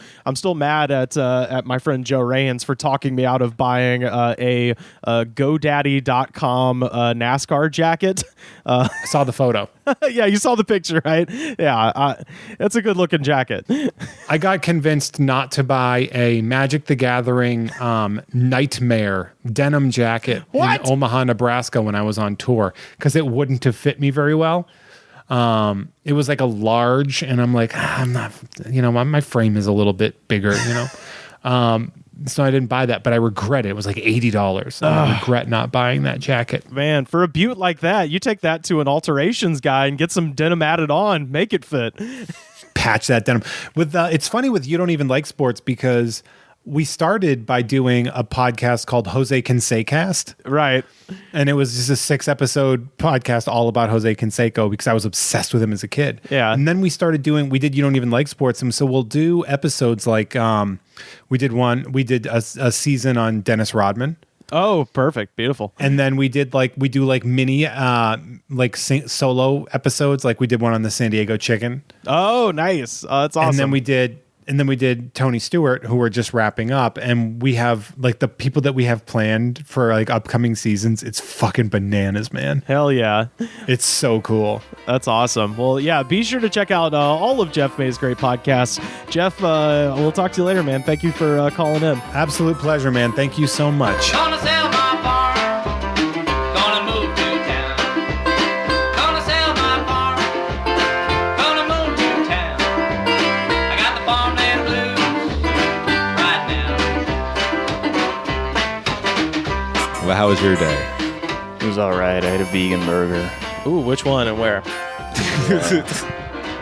mad at my friend Joe Raines for talking me out of buying a GoDaddy.com NASCAR jacket. I saw the photo. Yeah, you saw the picture, right? Yeah, it's a good looking jacket. I got convinced not to buy a Magic the Gathering Nightmare denim jacket in Omaha, Nebraska when I was on tour because it wouldn't have fit me very well. It was like a large, and I'm like, I'm not, my frame is a little bit bigger, so I didn't buy that, but I regret it. It was like $80. I regret not buying that jacket. Man, for a butte like that, you take that to an alterations guy and get some denim added on, make it fit. Patch that denim. It's funny with You Don't Even Like Sports because we started by doing a podcast called Jose Canseco. Right. And it was just a 6-episode podcast all about Jose Canseco because I was obsessed with him as a kid. Yeah. And then we did You Don't Even Like Sports. And so we'll do episodes like we did a season on Dennis Rodman. Oh, perfect. Beautiful. And then we do mini solo episodes. Like we did one on the San Diego Chicken. Oh, nice. That's awesome. And then we did Tony Stewart, who we're just wrapping up, and we have like the people that we have planned for like upcoming seasons. It's fucking bananas, man. Hell yeah. It's so cool. That's awesome. Well, yeah, be sure to check out all of Jeff May's great podcasts. Jeff, we'll talk to you later, man. Thank you for calling in. Absolute pleasure, man. Thank you so much. Gonna sell my farm, gonna move to town. Gonna sell my farm, gonna move to town. I got the farmland blues right now. Well, how was your day? It was all right. I had a vegan burger. Ooh, which one and where?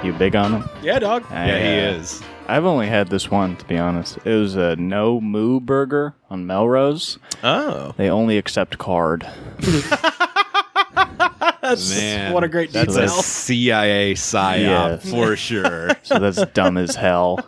You big on them? Yeah, dog. Yeah, he is. I've only had this one, to be honest. It was a No Moo burger on Melrose. Oh. They only accept card. Man, What a great that's detail. a CIA psyop Yes. for sure. So that's dumb as hell.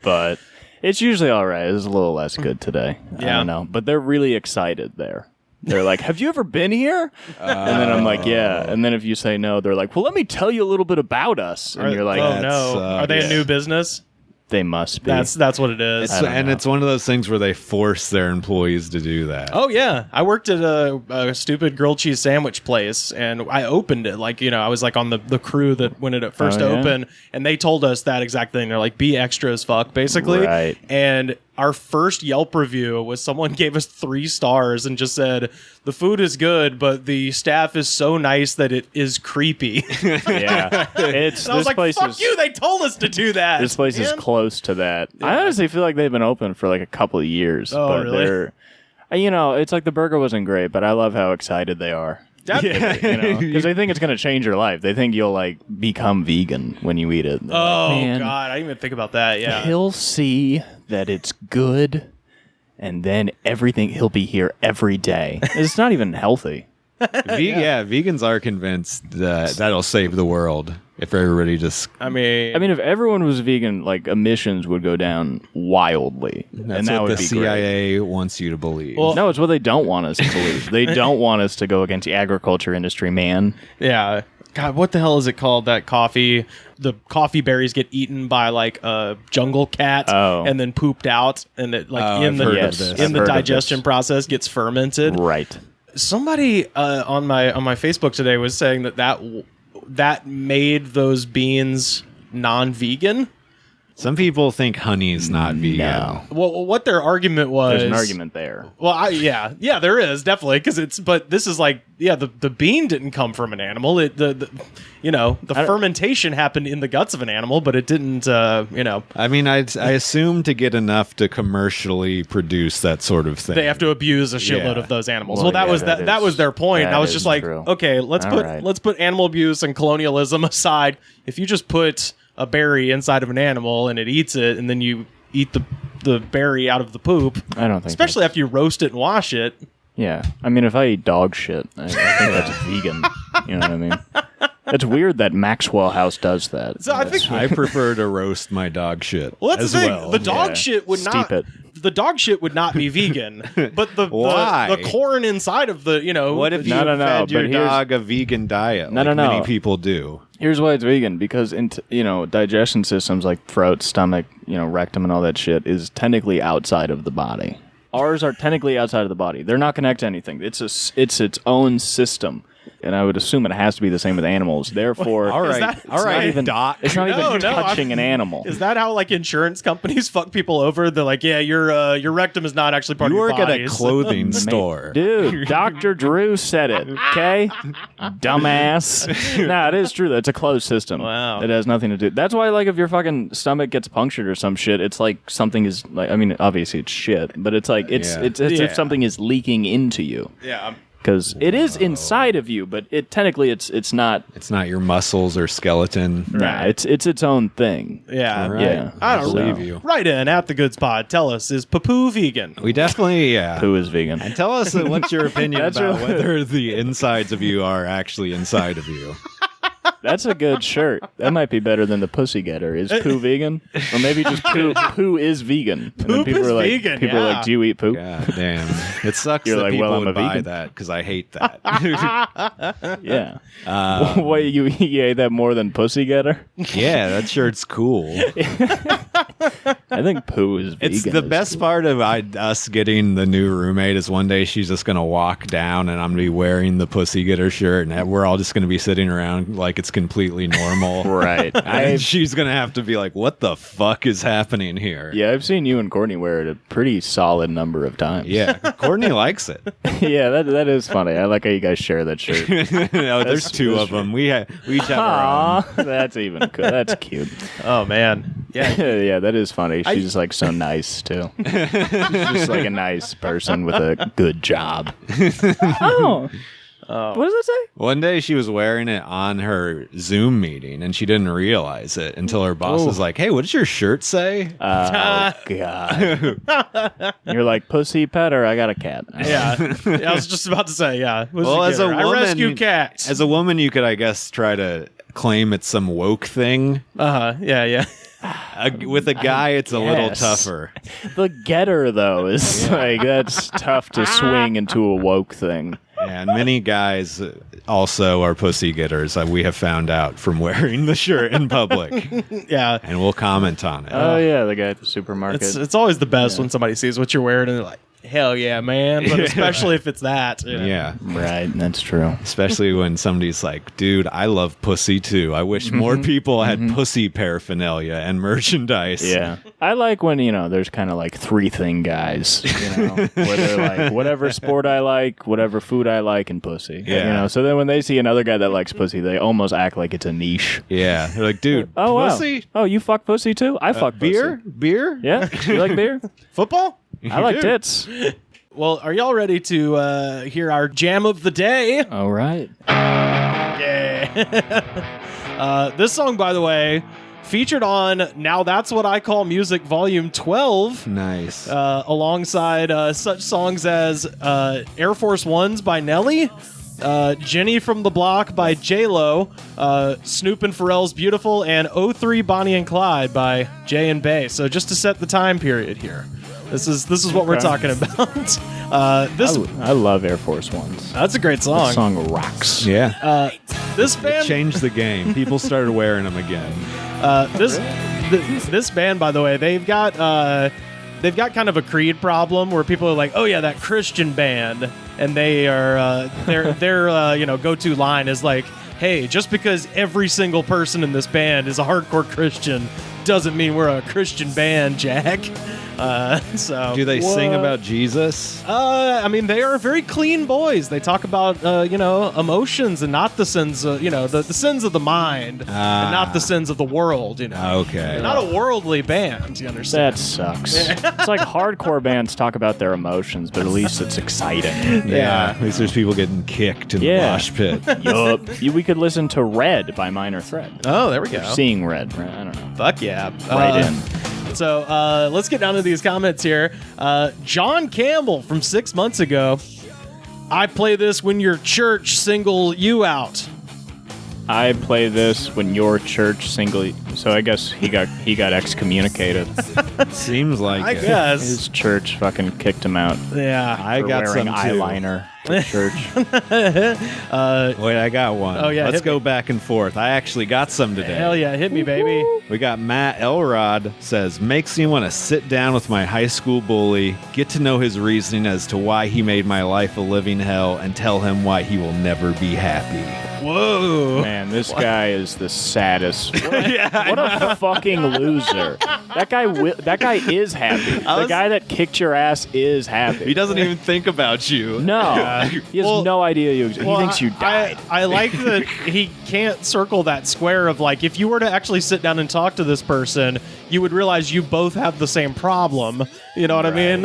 But it's usually all right. It was a little less good today. I Yeah. don't know. But they're really excited there. They're like, have you ever been here? And then I'm like, yeah. And then if you say no, they're like, well, let me tell you a little bit about us. And you're like, oh no, are they a new business? they must be. That's what it is. It's one of those things where they force their employees to do that. Oh yeah, I worked at a stupid grilled cheese sandwich place, and I opened it I was like on the crew that when it first Oh, yeah? opened, and they told us that exact thing. They're like, be extra as fuck, basically. Right. And our first Yelp review was someone gave us 3 stars and just said the food is good, but the staff is so nice that it is creepy. Yeah. And I was like, fuck you, they told us to do that. This place is man. close to that. I honestly feel like they've been open for like a couple of years. Oh, but really? they're, it's like the burger wasn't great, but I love how excited they are. Because they think it's going to change your life. They think you'll like become vegan when you eat it. They're Oh, like, man, God, I didn't even think about that. Yeah. he'll see that it's good, and then he'll be here every day. It's not even healthy. Vegans are convinced that that'll save the world if everybody just. I mean, if everyone was vegan, like emissions would go down wildly, That's and that what would the be great. CIA wants you to believe. Well- No, it's what they don't want us to believe. They don't want us to go against the agriculture industry, man. yeah. God, what the hell is it called? That coffee, the coffee berries get eaten by like a jungle cat and then pooped out, and it like I've heard of this. in the I've heard of digestion this. process gets fermented. Right. Somebody on my Facebook today was saying that made those beans non-vegan. Some people think honey's not vegan. No. Well, what their argument was... There's an argument there. Well, yeah, there is definitely but this is like, the bean didn't come from an animal. The fermentation happened in the guts of an animal, but it didn't. I mean, I assume to get enough to commercially produce that sort of thing, they have to abuse a shitload Yeah. of those animals. Well, Well, yeah, that was their point. that I was is just like, true. okay, let's All put animal abuse and colonialism aside. If you just put a berry inside of an animal and it eats it, and then you eat the berry out of the poop, I don't think especially after you roast it and wash it. Yeah. I mean, if I eat dog shit, I think that's vegan. You know what I mean? It's weird that Maxwell House does that. So I think I prefer to roast my dog shit. Well, that's as the thing. well. The dog Yeah. shit would Steep not. it. The dog shit would not be vegan, but Why? the corn inside of the What if you No, fed your but here's- dog a vegan diet? No, like no, no. many people do. Here's why it's vegan, because digestion systems like throat, stomach, rectum, and all that shit is technically outside of the body. Ours are technically outside of the body. They're not connected to anything. It's its own system, and I would assume it has to be the same with animals. Therefore, All right, that- all right, even, Doc. it's not even No, touching an animal. Is that how like insurance companies fuck people over? They're like, yeah, your rectum is not actually part You of your work at body. a clothing store. Dude, Dr. Drew said it, okay? Dumbass. Nah, it is true. It's a closed system. Wow. It has nothing to do. That's why, like, if your fucking stomach gets punctured or some shit, it's like something is, like, I mean, obviously it's shit, but it's like, it's Yeah. it's as Yeah. if something is leaking into you. Yeah. Because it is inside of you, but it technically it's not. It's not your muscles or skeleton. Nah, it's its own thing. Yeah. All right. Yeah. I don't believe So, you. Right in at the Goods Pod. Tell us, is poo vegan? We definitely, yeah. Poo is vegan. And tell us what's your opinion That's about really- whether the insides of you are actually inside of you. That's a good shirt. That might be better than the pussy getter. Is poo vegan? Or maybe just poo is vegan. And then Poop people is are like, vegan, people are yeah. like, do you eat poop? God damn. It sucks You're that like, people well, I'm would a buy vegan. that because I hate that. Yeah. Wait, you ate that more than pussy getter? Yeah, that shirt's cool. I think poo is vegan. It's the best part of us getting the new roommate is one day she's just going to walk down and I'm going to be wearing the pussy getter shirt and we're all just going to be sitting around like it's completely normal. Right. And she's going to have to be like, what the fuck is happening here? Yeah, I've seen you and Courtney wear it a pretty solid number of times. Yeah, Courtney likes it. Yeah, that is funny. I like how you guys share that shirt. No, there's two of them. We each have our own. Aw, that's even good. That's cute. Oh man. Yeah. Yeah, that is funny. She's just like so nice too. She's just like a nice person with a good job. Oh. What does it say? One day she was wearing it on her Zoom meeting and she didn't realize it until her boss was like, hey, what does your shirt say? Oh God! You're like pussy pet or I got a cat. Yeah. I was just about to say, yeah. Well, as a woman, I rescue cats. As a woman, you could, I guess, try to claim it's some woke thing. Yeah. With a guy, it's a little Yes. tougher. The getter though is like that's tough to swing into a woke thing. And many guys also are pussy getters. We have found out from wearing the shirt in public, Yeah. and we'll comment on it. Oh yeah, the guy at the supermarket. It's always the best when somebody sees what you're wearing and they're like, hell yeah, man. But especially if it's that. You know? Yeah. Right, that's true. Especially when somebody's like, dude, I love pussy too. I wish more people had pussy paraphernalia and merchandise. Yeah, I like when there's kind of like three thing guys, where they're like whatever sport I like, whatever food I like, and pussy. Yeah. So then when they see another guy that likes pussy, they almost act like it's a niche. Yeah. They're like, dude, Oh pussy? wow! Oh, you fuck pussy too? I fuck Beer? pussy. Beer? Yeah, you like beer? Football? I like do. tits. Well, are y'all ready to hear our jam of the day? All right. Yeah. This song, by the way, featured on Now That's What I Call Music Volume 12. Nice. Alongside such songs as Air Force Ones by Nelly, Jenny from the Block by J-Lo, Snoop and Pharrell's Beautiful, and 03 Bonnie and Clyde by Jay and Bay. So just to set the time period here. This is what we're talking about. I love Air Force Ones. That's a great That song. song rocks. Yeah. This It band changed the game. People started wearing them again. This band, by the way, they've got kind of a creed problem where people are like, oh yeah, that Christian band, and they are their go-to line is like, hey, just because every single person in this band is a hardcore Christian doesn't mean we're a Christian band, Jack. So Do they sing about Jesus? I mean, they are very clean boys. They talk about, emotions and not the sins, the sins of the mind and not the sins of the world, Okay. They're not a worldly band, you understand? That sucks. It's like hardcore bands talk about their emotions, but at least it's exciting. Yeah. At least there's people getting kicked in the mosh pit. Yup. We could listen to Red by Minor Threat. Oh, there we go. Seeing Red, right? I don't know. Fuck yeah. Right in. So let's get down to these comments here. John Campbell from 6 months ago. I play this when your church single you out. I play this when your church single. So I guess he got excommunicated. Seems like I it. guess. His church fucking kicked him out. Yeah. I for got wearing some too. eyeliner to church. Wait, I got one. Oh, yeah, Let's hit go me. back and forth. I actually got some today. Hell yeah, hit me, baby. We got Matt Elrod says, makes me want to sit down with my high school bully, get to know his reasoning as to why he made my life a living hell, and tell him why he will never be happy. Whoa. Man, this guy is the saddest. What a fucking loser. That guy is happy. The guy that kicked your ass is happy. He doesn't even think about you. No. He has no idea you exist. He thinks you died. I like that he can't circle that square of like, if you were to actually sit down and talk to this person, you would realize you both have the same problem. You know what I mean?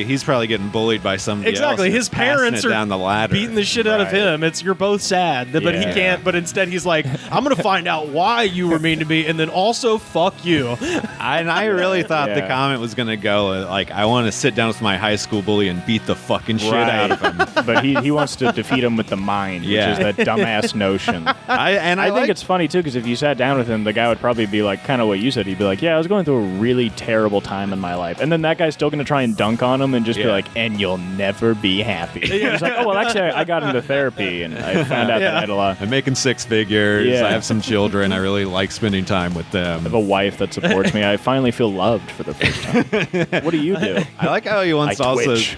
He's probably getting bullied by somebody exactly. else. His parents are are down the ladder. beating the shit out of him. You're both sad, but he Yeah. can't. But instead, he's like, I'm gonna find out why you were mean to me, and then also fuck you. I really thought the Yeah. comment was going to go like, I want to sit down with my high school bully and beat the fucking shit out of him. But he wants to defeat him with the mind, Yeah. which is that dumbass notion. I think it's funny, too, because if you sat down with him, the guy would probably be like, kind of what you said. He'd be like, yeah, I was going through a really terrible time in my life. And then that guy's still going to try and dunk on him and just be like, and you'll never be happy. He's like, oh, well, actually, I got into therapy, and I found out that I had a lot. I'm making 6 figures. Yeah. I have some children. I really like spending time with them. I have a wife that supports me. I finally feel loved for the first time. What do you do? I like how he wants I to also twitch.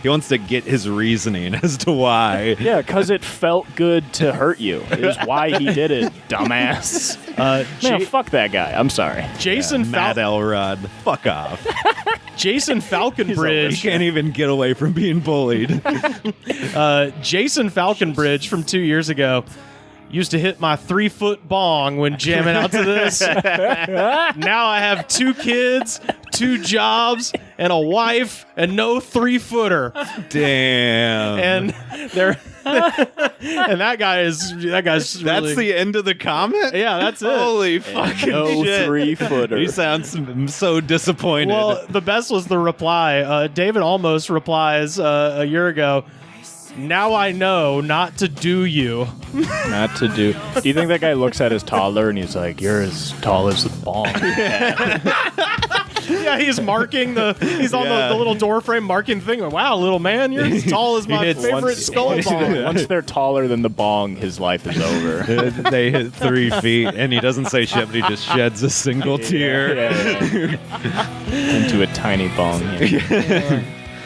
he wants to get his reasoning as to why. Yeah, because it felt good to hurt you. Is why he did it, dumbass. Man, fuck that guy. I'm sorry. Jason Matt Elrod, fuck off. Jason He Falconbridge. can't even get away from being bullied. Jason Falconbridge from 2 years ago used to hit my 3-foot bong when jamming out to this. Now I have 2 kids, 2 jobs, and a wife, and no 3-footer. Damn. And they're and that guy's That's really, the end of the comment? yeah, that's it. Holy fucking No shit. 3-footer. He sounds so disappointed. Well, the best was the reply. David almost replies a year ago. Now I know not to do you. Not to do. Do you think that guy looks at his toddler and he's like, "You're as tall as the ball"? Yeah, he's marking he's on Yeah. the little door frame marking thing. Wow, little man, you're as tall as my hits favorite skull ball. Once they're taller than the bong, his life is over. They hit 3 feet, and he doesn't say shit, but he just sheds a single tear. Into a tiny bong. Yeah.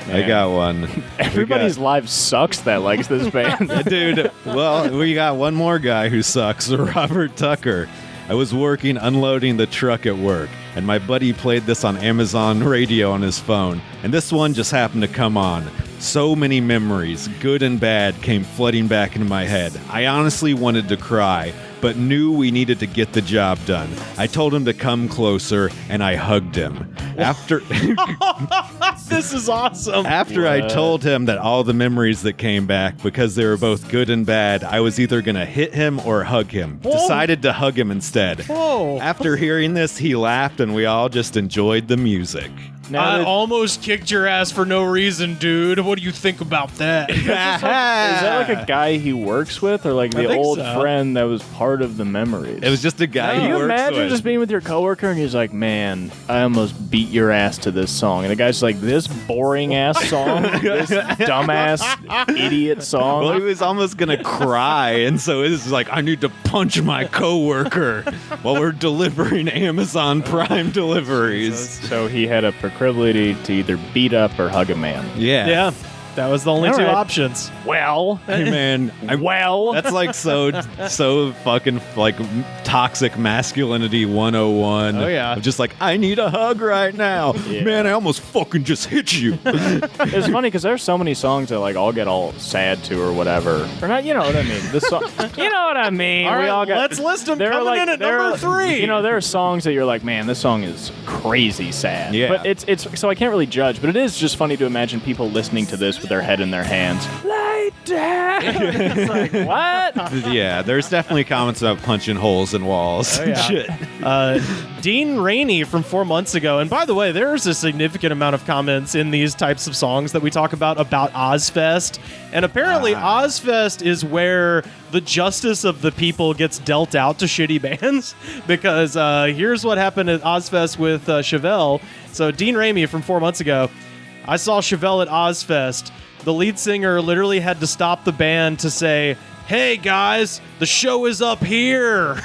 I got one. Everybody's life sucks that likes this band. Dude, well, we got one more guy who sucks, Robert Tucker. I was working unloading the truck at work, and my buddy played this on Amazon radio on his phone, and this one just happened to come on. So many memories, good and bad, came flooding back into my head. I honestly wanted to cry, but knew we needed to get the job done. I told him to come closer, and I hugged him. After This is awesome. After I told him that all the memories that came back, because they were both good and bad, I was either going to hit him or hug him. Decided to hug him instead. Whoa. After hearing this, he laughed and we all just enjoyed the music. I almost kicked your ass for no reason, dude. What do you think about that? Is that like a guy he works with, or like the think old so. friend that was part of the memories? It was just a guy Can he you works imagine with. just being with your coworker and he's like, "Man, I almost beat your ass to this song," and the guy's like, "This boring ass song, this dumbass idiot song." Well, he was almost gonna cry, and so it was like, I need to punch my coworker while we're delivering Amazon Prime deliveries. So he had a proclivity to either beat up or hug a man. Yeah. Yeah. That was the only All two right. options. Well, Hey man, that's like so fucking like toxic masculinity 101. Oh, yeah. I'm just like, I need a hug right now. Yeah. Man, I almost fucking just hit you. it's funny because there's so many songs that like all get all sad to or whatever. Or not, you know what I mean? The song, you know what I mean? All right, we all got. let's list them. there are, Coming like, in at there number are- 3. You know, there are songs that you're like, man, this song is crazy sad. Yeah. But it's so I can't really judge. But it is just funny to imagine people listening to this with their head in their hands. Lay down. It's like what? Yeah, there's definitely comments about punching holes in walls. yeah. Shit. Dean Rainey from 4 months ago. And by the way, there's a significant amount of comments in these types of songs that we talk about Ozfest. And apparently Ozfest is where the justice of the people gets dealt out to shitty bands. Because here's what happened at Ozfest with Chevelle. So Dean Rainey from 4 months ago, I saw Chevelle at Ozfest. The lead singer literally had to stop the band to say, "Hey guys, the show is up here."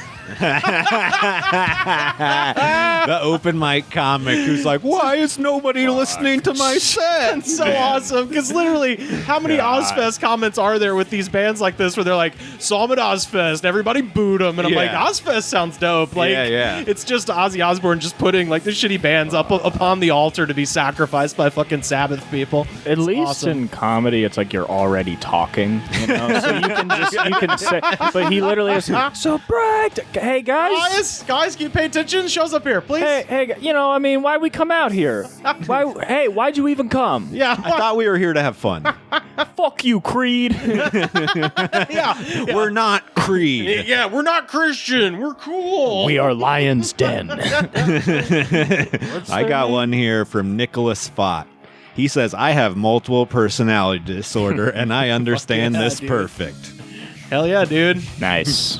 The open mic comic who's like, why is nobody listening to my set? It's so awesome because literally, how many Ozfest comments are there with these bands like this where they're like, "Saw him at Ozfest, everybody booed him," and I'm like, Yeah. "Ozfest sounds dope." Like, Yeah. it's just Ozzy Osbourne just putting like the shitty bands up upon the altar to be sacrificed by fucking Sabbath people. At least awesome. in comedy, it's like you're already talking, you know. So you can say, but he literally is so bright. Hey guys, Guys, can you pay attention? Show's up here, please. hey, you know, I mean, why'd we come out here? Why'd you even come? Yeah, I thought we were here to have fun. Fuck you, Creed. yeah, We're not Creed. yeah. We're not Christian. We're cool. We are Lion's Den. I got one here from Nicholas Fott. He says, I have multiple personality disorder and I understand yeah, this dude. perfect. Hell yeah, dude. Nice.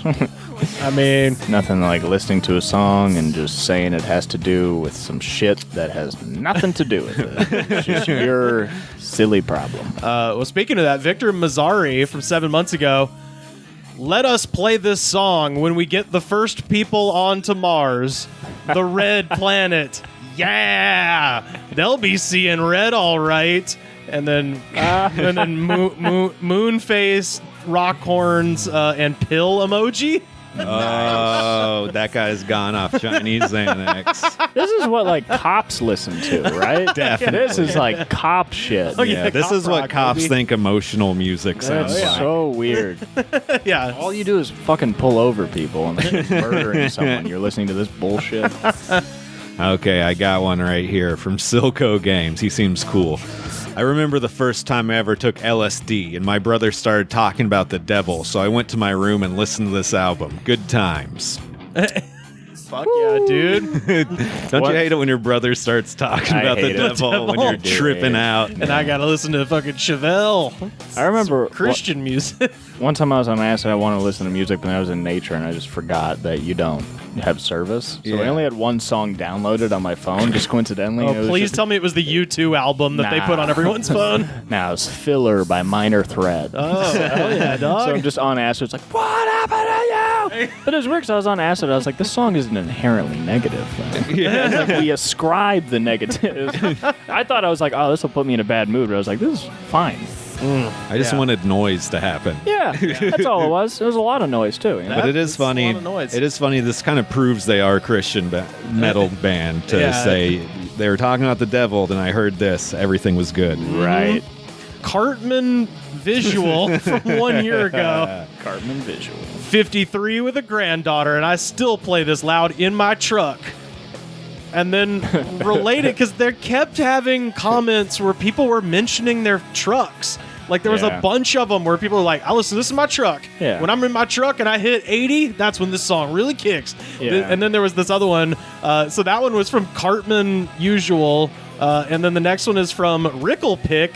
I mean, Nothing like listening to a song and just saying it has to do with some shit that has nothing to do with it. It's just your silly problem. well, speaking of that, Victor Mazzari from 7 months ago, let us play this song when we get the first people onto Mars, the red planet. Yeah, they'll be seeing red, all right. And then, moon face, rock horns, and pill emoji. Oh, that guy's gone off Chinese Xanax. This is what like cops listen to, right? Definitely. This is like cop shit. Oh, yeah. Yeah, this cop is what rock, cops baby. think emotional music sounds That's like. so weird. Yeah. All you do is fucking pull over people and like, murdering someone. You're listening to this bullshit. Okay, I got one right here from Silco Games. He seems cool. I remember the first time I ever took LSD, and my brother started talking about the devil, so I went to my room and listened to this album. Good times. Fuck yeah, dude. Don't What? you hate it when your brother starts talking I about the hate it. devil when you're Dude, tripping out? And I gotta listen to fucking Chevelle. I remember Christian music. one time I was on acid. I wanted to listen to music when I was in nature, and I just forgot that you don't have service. So I Yeah. only had one song downloaded on my phone, just coincidentally. and it Oh, was please just, tell me it was the U2 album that they put on everyone's phone. Now it's Filler by Minor Threat. Oh, hell yeah, dog. So I'm just on acid. It's like, what happened to you? But it was weird because I was on acid. I was like, this song isn't inherently negative. Yeah. It's like we ascribe the negative. I thought I was like, oh, this will put me in a bad mood. But I was like, this is fine. I just Yeah. wanted noise to happen. Yeah, that's all it was. There was a lot of noise too. You know? But it is That's a funny. lot of noise. It is funny. This kind of proves they are a Christian metal band to Yeah. say they were talking about the devil. Then I heard this. Everything was good. Right. Cartman Visual from 1 year ago. Cartman Visual. 53 with a granddaughter, and I still play this loud in my truck. And then related, because they kept having comments where people were mentioning their trucks. Like there was Yeah. a bunch of them where people were like, I listen to this in my truck. Yeah. When I'm in my truck and I hit 80, that's when this song really kicks. Yeah. And then there was this other one. So that one was from Cartman Usual. And then the next one is from Ricklepick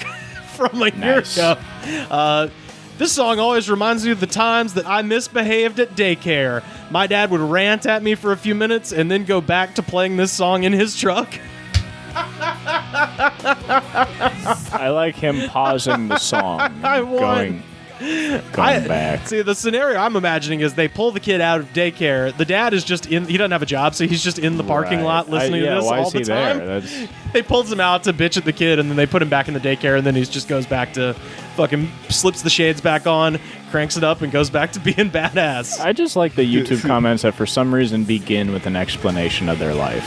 from a year Nice. ago. This song always reminds me of the times that I misbehaved at daycare. My dad would rant at me for a few minutes and then go back to playing this song in his truck. I like him pausing the song. I won. Going, Going back. See, the scenario I'm imagining is they pull the kid out of daycare. The dad is just in. He doesn't have a job, so he's just in the parking lot listening to this why all is the he time. there? That's, They pulls him out to bitch at the kid, and then they put him back in the daycare, and then he just goes back to fucking slips the shades back on, cranks it up, and goes back to being badass. I just like the YouTube comments that for some reason begin with an explanation of their life.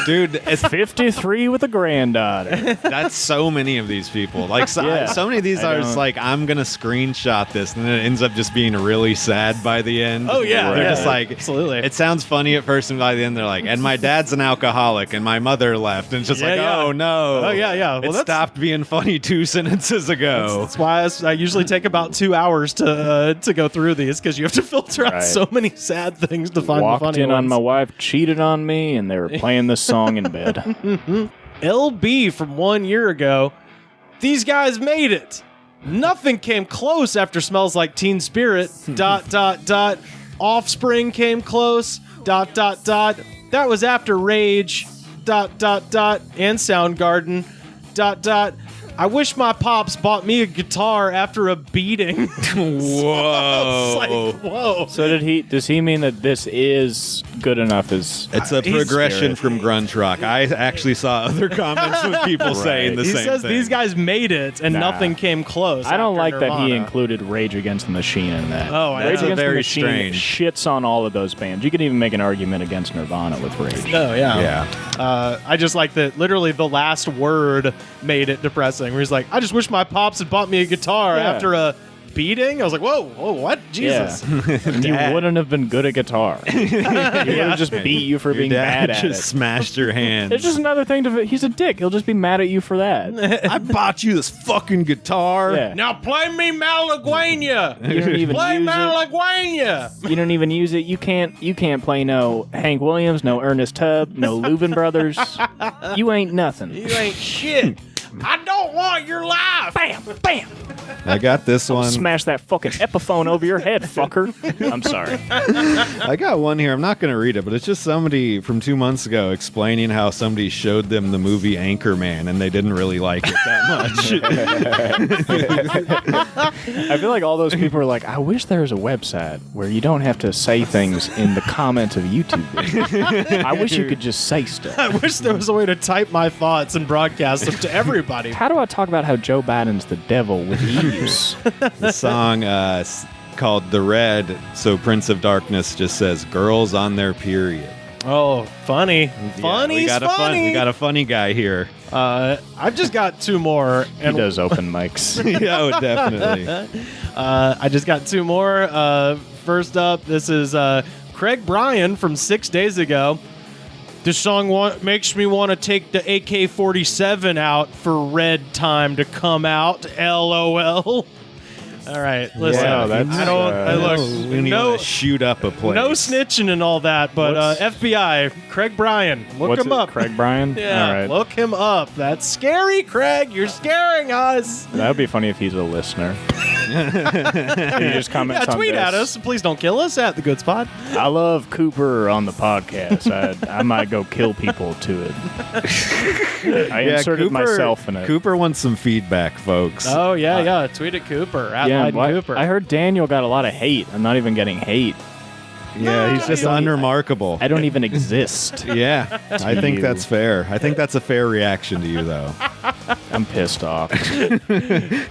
Dude, it's 53 with a granddaughter. that's so many of these people. Like Yeah. so many of these I are just don't- like, I'm gonna screenshot this, and then it ends up just being really sad by the end. Oh, yeah, they're yeah, just like, absolutely. It sounds funny at first, and by the end they're like, and my dad's an alcoholic, and my mother left, and it's just Yeah, like, yeah. oh no, Oh, yeah, yeah. Well, it that's- stopped being funny 2 sentences ago. That's why I usually take about 2 hours to go through these, because you have to filter out Right. so many sad things to find the Walked funny in ones. on my wife, cheated on me, and they were playing this song in bed. LB from 1 year ago. These guys made it. Nothing came close after Smells Like Teen Spirit. ... Offspring came close. ... That was after Rage. ... And Soundgarden. ... I wish my pops bought me a guitar after a beating. Whoa. It's like, whoa. So does he mean that this is good enough as It's a He's progression from grunge rock. I actually saw other comments with people saying the He same says thing. these guys made it and Nah. nothing came close. I don't after like that he Nirvana. included Rage Against the Machine in that. Oh, Rage that's Against the very Machine strange. shits on all of those bands. You could even make an argument against Nirvana with Rage. Oh, yeah. Yeah. I just like that literally the last word made it depressing. Where he's like, I just wish my pops had bought me a guitar Yeah. after a beating. I was like, whoa, what? Jesus. Yeah. And you wouldn't have been good at guitar. He would have just beat you for Your being dad bad at just it. smashed your hand. It's just another thing to. He's a dick. He'll just be mad at you for that. I bought you this fucking guitar. Yeah. Now play me Malaguena. You don't even Play use it. Malaguena. You don't even use it. You can't play no Hank Williams, no Ernest Tubb, no Louvin Brothers. You ain't nothing. You ain't shit. I don't want your life. Bam, bam. I got this one. Smash that fucking Epiphone over your head, fucker. I'm sorry. I got one here. I'm not going to read it, but it's just somebody from 2 months ago explaining how somebody showed them the movie Anchorman and they didn't really like it that much. I feel like all those people are like, I wish there was a website where you don't have to say things in the comments of YouTube videos. I wish you could just say stuff. I wish there was a way to type my thoughts and broadcast them to everybody. How do I talk about how Joe Biden's the devil with ease? The song called The Red, so Prince of Darkness just says girls on their period. Oh, funny. We got a funny guy here. I've just got two more. He And does open mics. Yeah, oh, definitely. I just got two more. First up, this is Craig Bryan from 6 days ago. This song makes me want to take the AK-47 out for red time to come out. LOL. All right, listen. Wow, that's, I don't. I look. When you No, wanna shoot up a place. no snitching and all that, but What's- FBI, Craig Bryan, look What's him it, up. Craig Bryan? Yeah, All right. look him up. That's scary, Craig. You're scaring us. That would be funny if he's a listener. He just comments Yeah, on tweet this. at us. Please don't kill us at the Good Spot. I love Cooper on the podcast. I might go kill people to it. I inserted myself in it. Cooper wants some feedback, folks. Oh yeah. Tweet at Cooper at Yeah, Leiden Cooper. I heard Daniel got a lot of hate. I'm not even getting hate. Yeah, he's just unremarkable. I don't even exist. Yeah, I think you. that's fair. I think that's a fair reaction to you, though. I'm pissed off.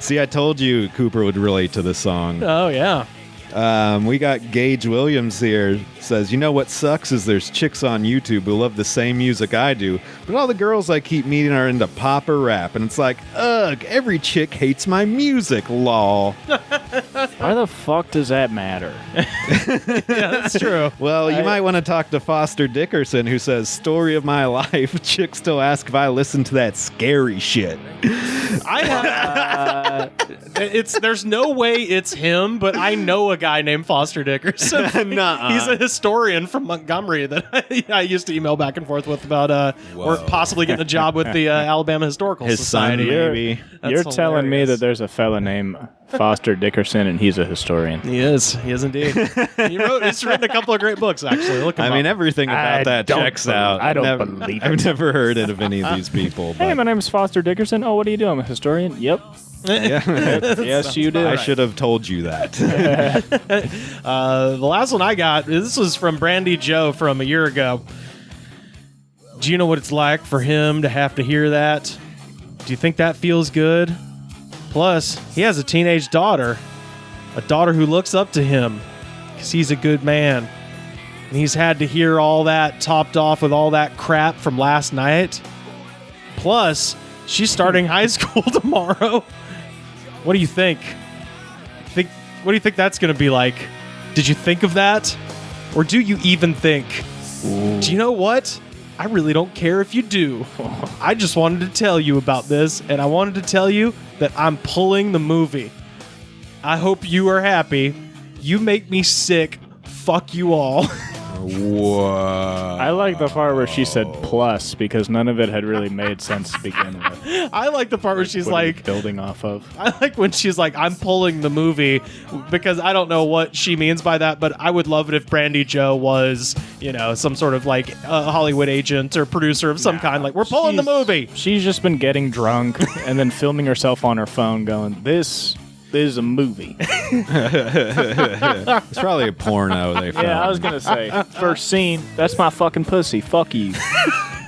See, I told you Cooper would relate to this song. Oh yeah. We got Gage Williams here. Says, you know what sucks is there's chicks on YouTube who love the same music I do, but all the girls I keep meeting are into pop or rap, and it's like, ugh, every chick hates my music, lol. Why the fuck does that matter? Yeah, that's true. Well, you might want to talk to Foster Dickerson, who says, story of my life, chicks still ask if I listen to that scary shit. I have, there's no way it's him, but I know a guy named Foster Dickerson. Nuh-uh. He's a historian from Montgomery that I used to email back and forth with about or possibly getting a job with the Alabama Historical His son, Society. maybe. That's You're telling me hilarious. that there's a fella named Foster Dickerson and he's a historian. He is indeed. He's written a couple of great books, actually. Look him I mean, up. everything about I that don't checks believe- out. I don't Never- believe it. I've never heard it of any of these people. Hey, But my name's Foster Dickerson. Oh, what do you do? I'm a historian. Yep. Yes, you did. I should have told you that. The last one I got, this was from Brandy Joe from a year ago. Do you know what it's like for him to have to hear that? Do you think that feels good? Plus, he has a teenage daughter. A daughter who looks up to him because he's a good man. And he's had to hear all that topped off with all that crap from last night. Plus, she's starting high school tomorrow. What do you think? What do you think that's going to be like? Did you think of that? Or do you even think? Ooh. Do you know what? I really don't care if you do. I just wanted to tell you about this, and I wanted to tell you that I'm pulling the movie. I hope you are happy. You make me sick. Fuck you all. Whoa. I like the part where she said plus because none of it had really made sense to begin with. I like the part where she's like building off of. I like when she's like, I'm pulling the movie, because I don't know what she means by that, but I would love it if Brandy Joe was, some sort of like Hollywood agent or producer of some kind. Like, we're pulling the movie. She's just been getting drunk and then filming herself on her phone going, this is a movie. It's probably a porno they found. Yeah, I was going to say, first scene, that's my fucking pussy. Fuck you.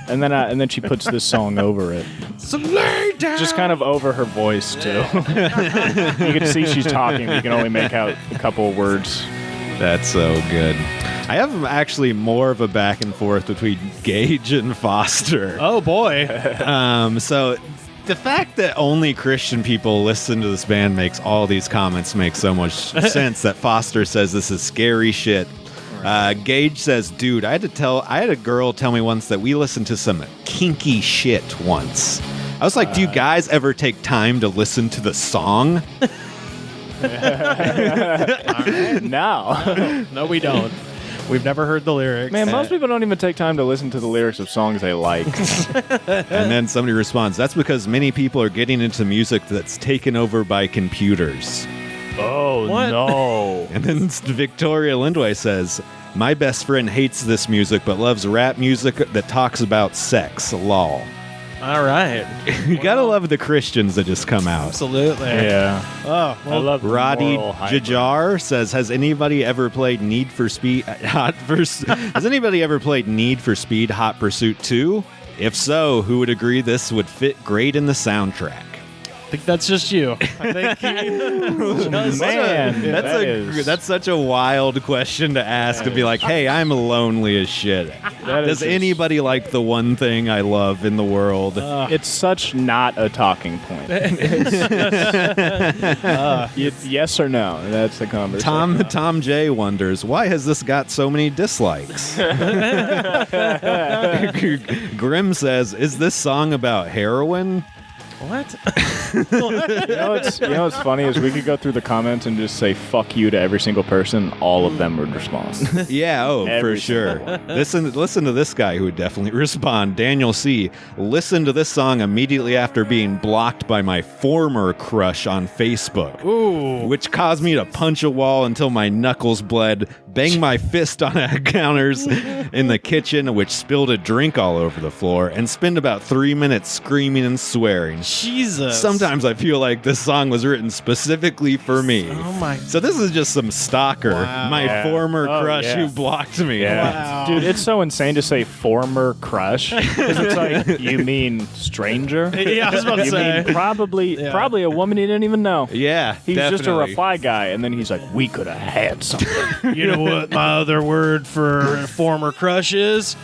And then she puts this song over it. So lay down. Just kind of over her voice, too. You can see she's talking, but you can only make out a couple of words. That's so good. I have actually more of a back and forth between Gage and Foster. Oh, boy. So the fact that only Christian people listen to this band makes all these comments make so much sense. That Foster says this is scary shit. Gage says, dude, I had a girl tell me once that we listened to some kinky shit once. I was like, do you guys ever take time to listen to the song? No, we don't. We've never heard the lyrics. Man, most people don't even take time to listen to the lyrics of songs they like. And then somebody responds, that's because many people are getting into music that's taken over by computers. Oh, What? no. And then Victoria Lindway says, my best friend hates this music but loves rap music that talks about sex. Lol. All right. You gotta love the Christians that just come out. Absolutely. Yeah. Oh, I love the Roddy moral hybrid. Jajar says, has anybody ever played Need for Speed Hot Pursuit 2? If so, who would agree this would fit great in the soundtrack? I think that's just you. I think Man, That's such a wild question to ask, to be like, hey, I'm lonely as shit. Does anybody like the one thing I love in the world? It's such not a talking point. Yes or no? That's the conversation. Tom J wonders, why has this got so many dislikes? Grim says, is this song about heroin? What? You know what's funny is we could go through the comments and just say fuck you to every single person. All of them would respond. Yeah, for sure. Listen to this guy who would definitely respond. Daniel C. Listen to this song immediately after being blocked by my former crush on Facebook. Ooh. Which caused me to punch a wall until my knuckles bled, bang my fist on counters in the kitchen, which spilled a drink all over the floor, and spend about 3 minutes screaming and swearing. Jesus. Sometimes I feel like this song was written specifically for me. Oh my. So this is just some stalker, my former crush who blocked me. Yeah. Wow. Dude, it's so insane to say former crush. Because it's like, you mean stranger? Yeah, I was about to You say. mean probably a woman he didn't even know. Yeah, He's just a definitely. reply guy, and then he's like, we could have had something. You know what my other word for former crush is?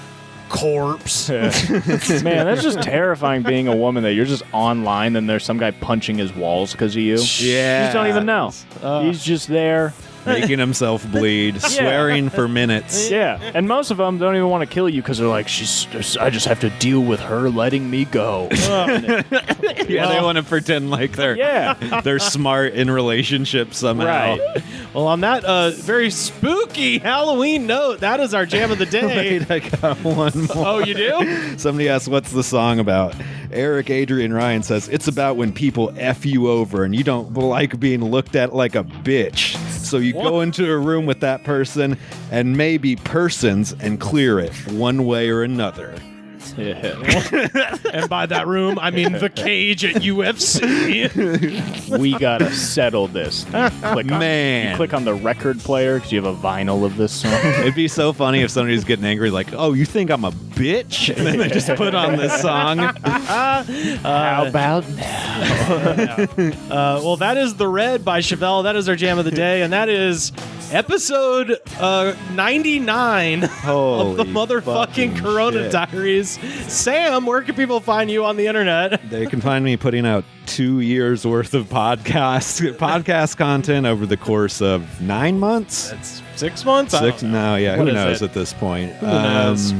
Corpse. Man, that's just terrifying being a woman that you're just online and there's some guy punching his walls because of you. Yeah. You just don't even know. He's just there. Making himself bleed, swearing for minutes. Yeah, and most of them don't even want to kill you because they're like, I just have to deal with her letting me go. Yeah, they want to pretend like they're smart in relationships somehow. Right. Well, on that very spooky Halloween note, that is our jam of the day. Wait, I got one more. Oh, you do? Somebody asked, what's the song about? Eric Adrian Ryan says, it's about when people F you over and you don't like being looked at like a bitch. So you go into a room with that person and maybe persons and clear it one way or another. And by that room, I mean the cage at UFC. We gotta settle this. You click on the record player because you have a vinyl of this song. It'd be so funny if somebody's getting angry, like, "Oh, you think I'm a bitch?" And then they just put on this song. How about now? Well, that is The Red by Chevelle. That is our jam of the day, and that is episode 99 of Holy the motherfucking fucking Corona shit. Diaries. Sam, where can people find you on the internet? They can find me putting out 2 years worth of podcast content over the course of 9 months. That's 6 months? I Six? don't know. No, yeah. What Who is knows it? at this point? Who knows?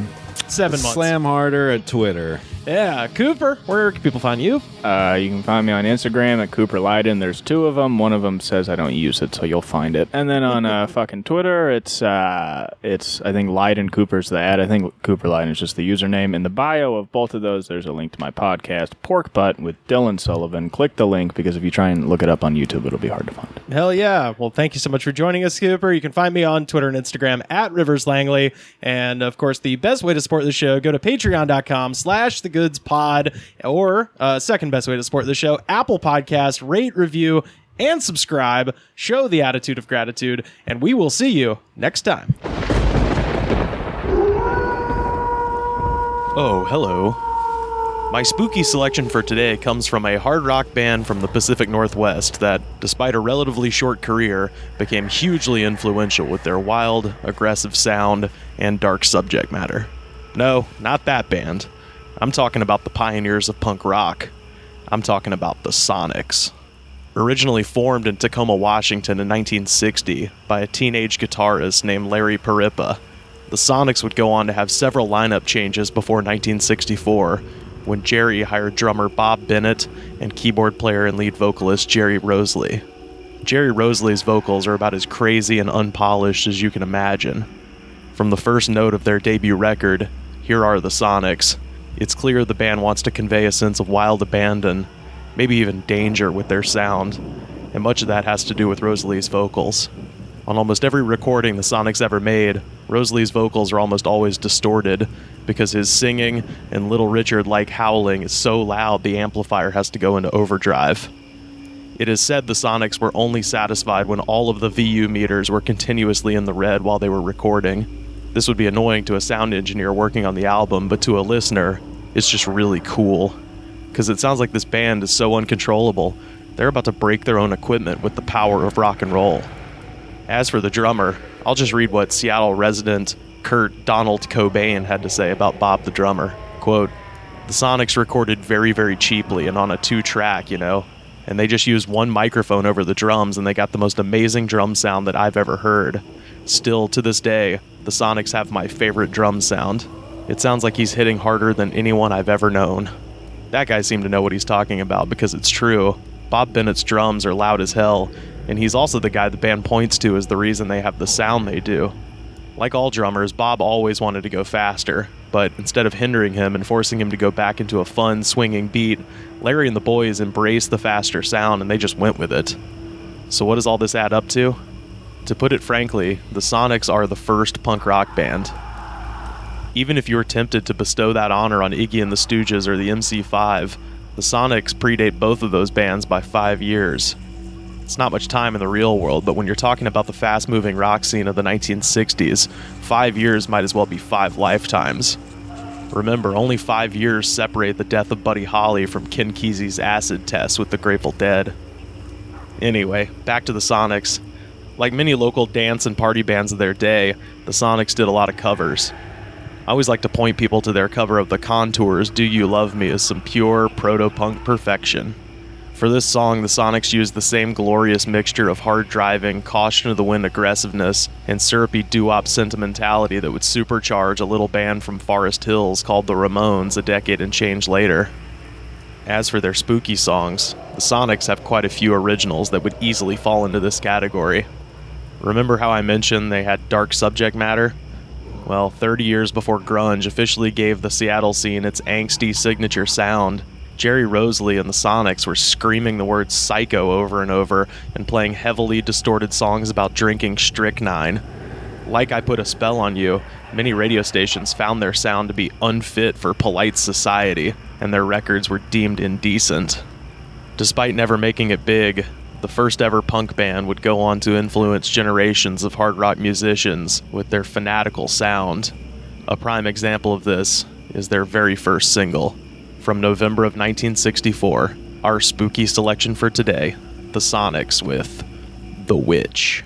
7 months. Slam harder at Twitter. Yeah. Cooper, where can people find you? You can find me on Instagram at Cooper Leiden. There's 2 of them. One of them says I don't use it, so you'll find it. And then on fucking Twitter, it's I think Leiden Cooper's the ad. I think Cooper Leiden is just the username. In the bio of both of those, there's a link to my podcast, Pork Butt with Dylan Sullivan. Click the link because if you try and look it up on YouTube, it'll be hard to find. Hell yeah. Well, thank you so much for joining us, Cooper. You can find me on Twitter and Instagram at Rivers Langley. And of course, the best way to support the show, go to patreon.com/thegoodspod, or second best way to support the show, Apple Podcast, rate, review, and subscribe. Show the attitude of gratitude, and we will see you next time. Oh, hello. My spooky selection for today comes from a hard rock band from the Pacific Northwest that, despite a relatively short career, became hugely influential with their wild, aggressive sound and dark subject matter. No, not that band. I'm talking about the pioneers of punk rock. I'm talking about the Sonics. Originally formed in Tacoma, Washington in 1960 by a teenage guitarist named Larry Parippa, the Sonics would go on to have several lineup changes before 1964, when Jerry hired drummer Bob Bennett and keyboard player and lead vocalist Jerry Roseley. Jerry Roseley's vocals are about as crazy and unpolished as you can imagine. From the first note of their debut record, Here Are the Sonics, it's clear the band wants to convey a sense of wild abandon, maybe even danger with their sound, and much of that has to do with Roseley's vocals. On almost every recording the Sonics ever made, Roseley's vocals are almost always distorted because his singing and Little Richard-like howling is so loud the amplifier has to go into overdrive. It is said the Sonics were only satisfied when all of the VU meters were continuously in the red while they were recording. This would be annoying to a sound engineer working on the album, but to a listener, it's just really cool. Because it sounds like this band is so uncontrollable, they're about to break their own equipment with the power of rock and roll. As for the drummer, I'll just read what Seattle resident Kurt Donald Cobain had to say about Bob the drummer. Quote, "The Sonics recorded very, very cheaply and on a 2-track, and they just used one microphone over the drums and they got the most amazing drum sound that I've ever heard. Still, to this day, the Sonics have my favorite drum sound. It sounds like he's hitting harder than anyone I've ever known." That guy seemed to know what he's talking about because it's true. Bob Bennett's drums are loud as hell, and he's also the guy the band points to as the reason they have the sound they do. Like all drummers, Bob always wanted to go faster, but instead of hindering him and forcing him to go back into a fun, swinging beat, Larry and the boys embraced the faster sound and they just went with it. So what does all this add up to? To put it frankly, the Sonics are the first punk rock band. Even if you were tempted to bestow that honor on Iggy and the Stooges or the MC5, the Sonics predate both of those bands by 5 years. It's not much time in the real world, but when you're talking about the fast-moving rock scene of the 1960s, 5 years might as well be 5 lifetimes. Remember, only 5 years separate the death of Buddy Holly from Ken Kesey's acid test with the Grateful Dead. Anyway, back to the Sonics. Like many local dance and party bands of their day, the Sonics did a lot of covers. I always like to point people to their cover of The Contours' Do You Love Me as some pure proto-punk perfection. For this song, the Sonics used the same glorious mixture of hard-driving, caution-to-the-wind aggressiveness and syrupy doo-wop sentimentality that would supercharge a little band from Forest Hills called the Ramones a decade and change later. As for their spooky songs, the Sonics have quite a few originals that would easily fall into this category. Remember how I mentioned they had dark subject matter? Well, 30 years before grunge officially gave the Seattle scene its angsty signature sound, Jerry Roseley and the Sonics were screaming the word psycho over and over and playing heavily distorted songs about drinking strychnine. Like I Put a Spell on You Many radio stations found their sound to be unfit for polite society, and their records were deemed indecent. Despite never making it big, the first ever punk band would go on to influence generations of hard rock musicians with their fanatical sound. A prime example of this is their very first single. From November of 1964, our spooky selection for today, the Sonics with The Witch.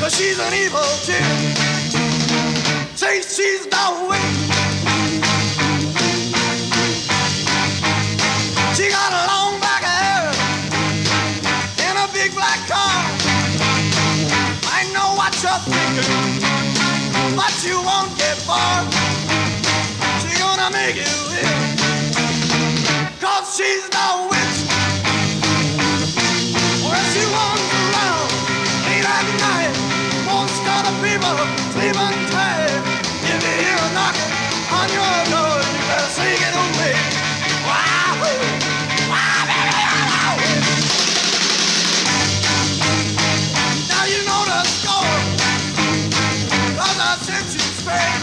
She's an evil chick. Say she's the witch. She got a long black hair and a big black car. I know what you're thinking, but you won't get far. She's gonna make you ill, 'cause she's the witch. Well, she runs around late at night, most of the people sleeping tight. If you hear a knocking on your door, you better say it away. Wow, wow, baby, wow. Now you know the score, 'cause I sent you straight.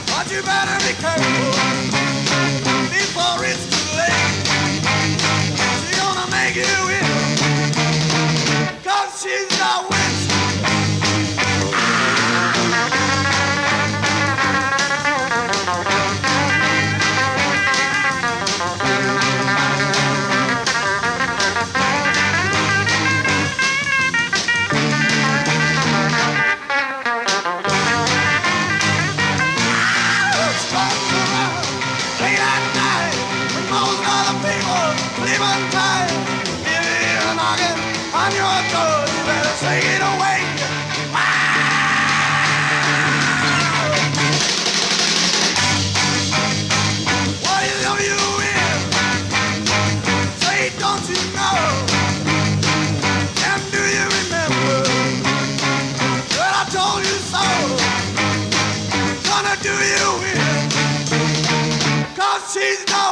But you better be careful before it's too late. She's gonna make you ill, 'cause she's the witch. Take it away. What is of you in? Say, don't you know? And do you remember that I told you so? Gonna do you in, 'cause she's the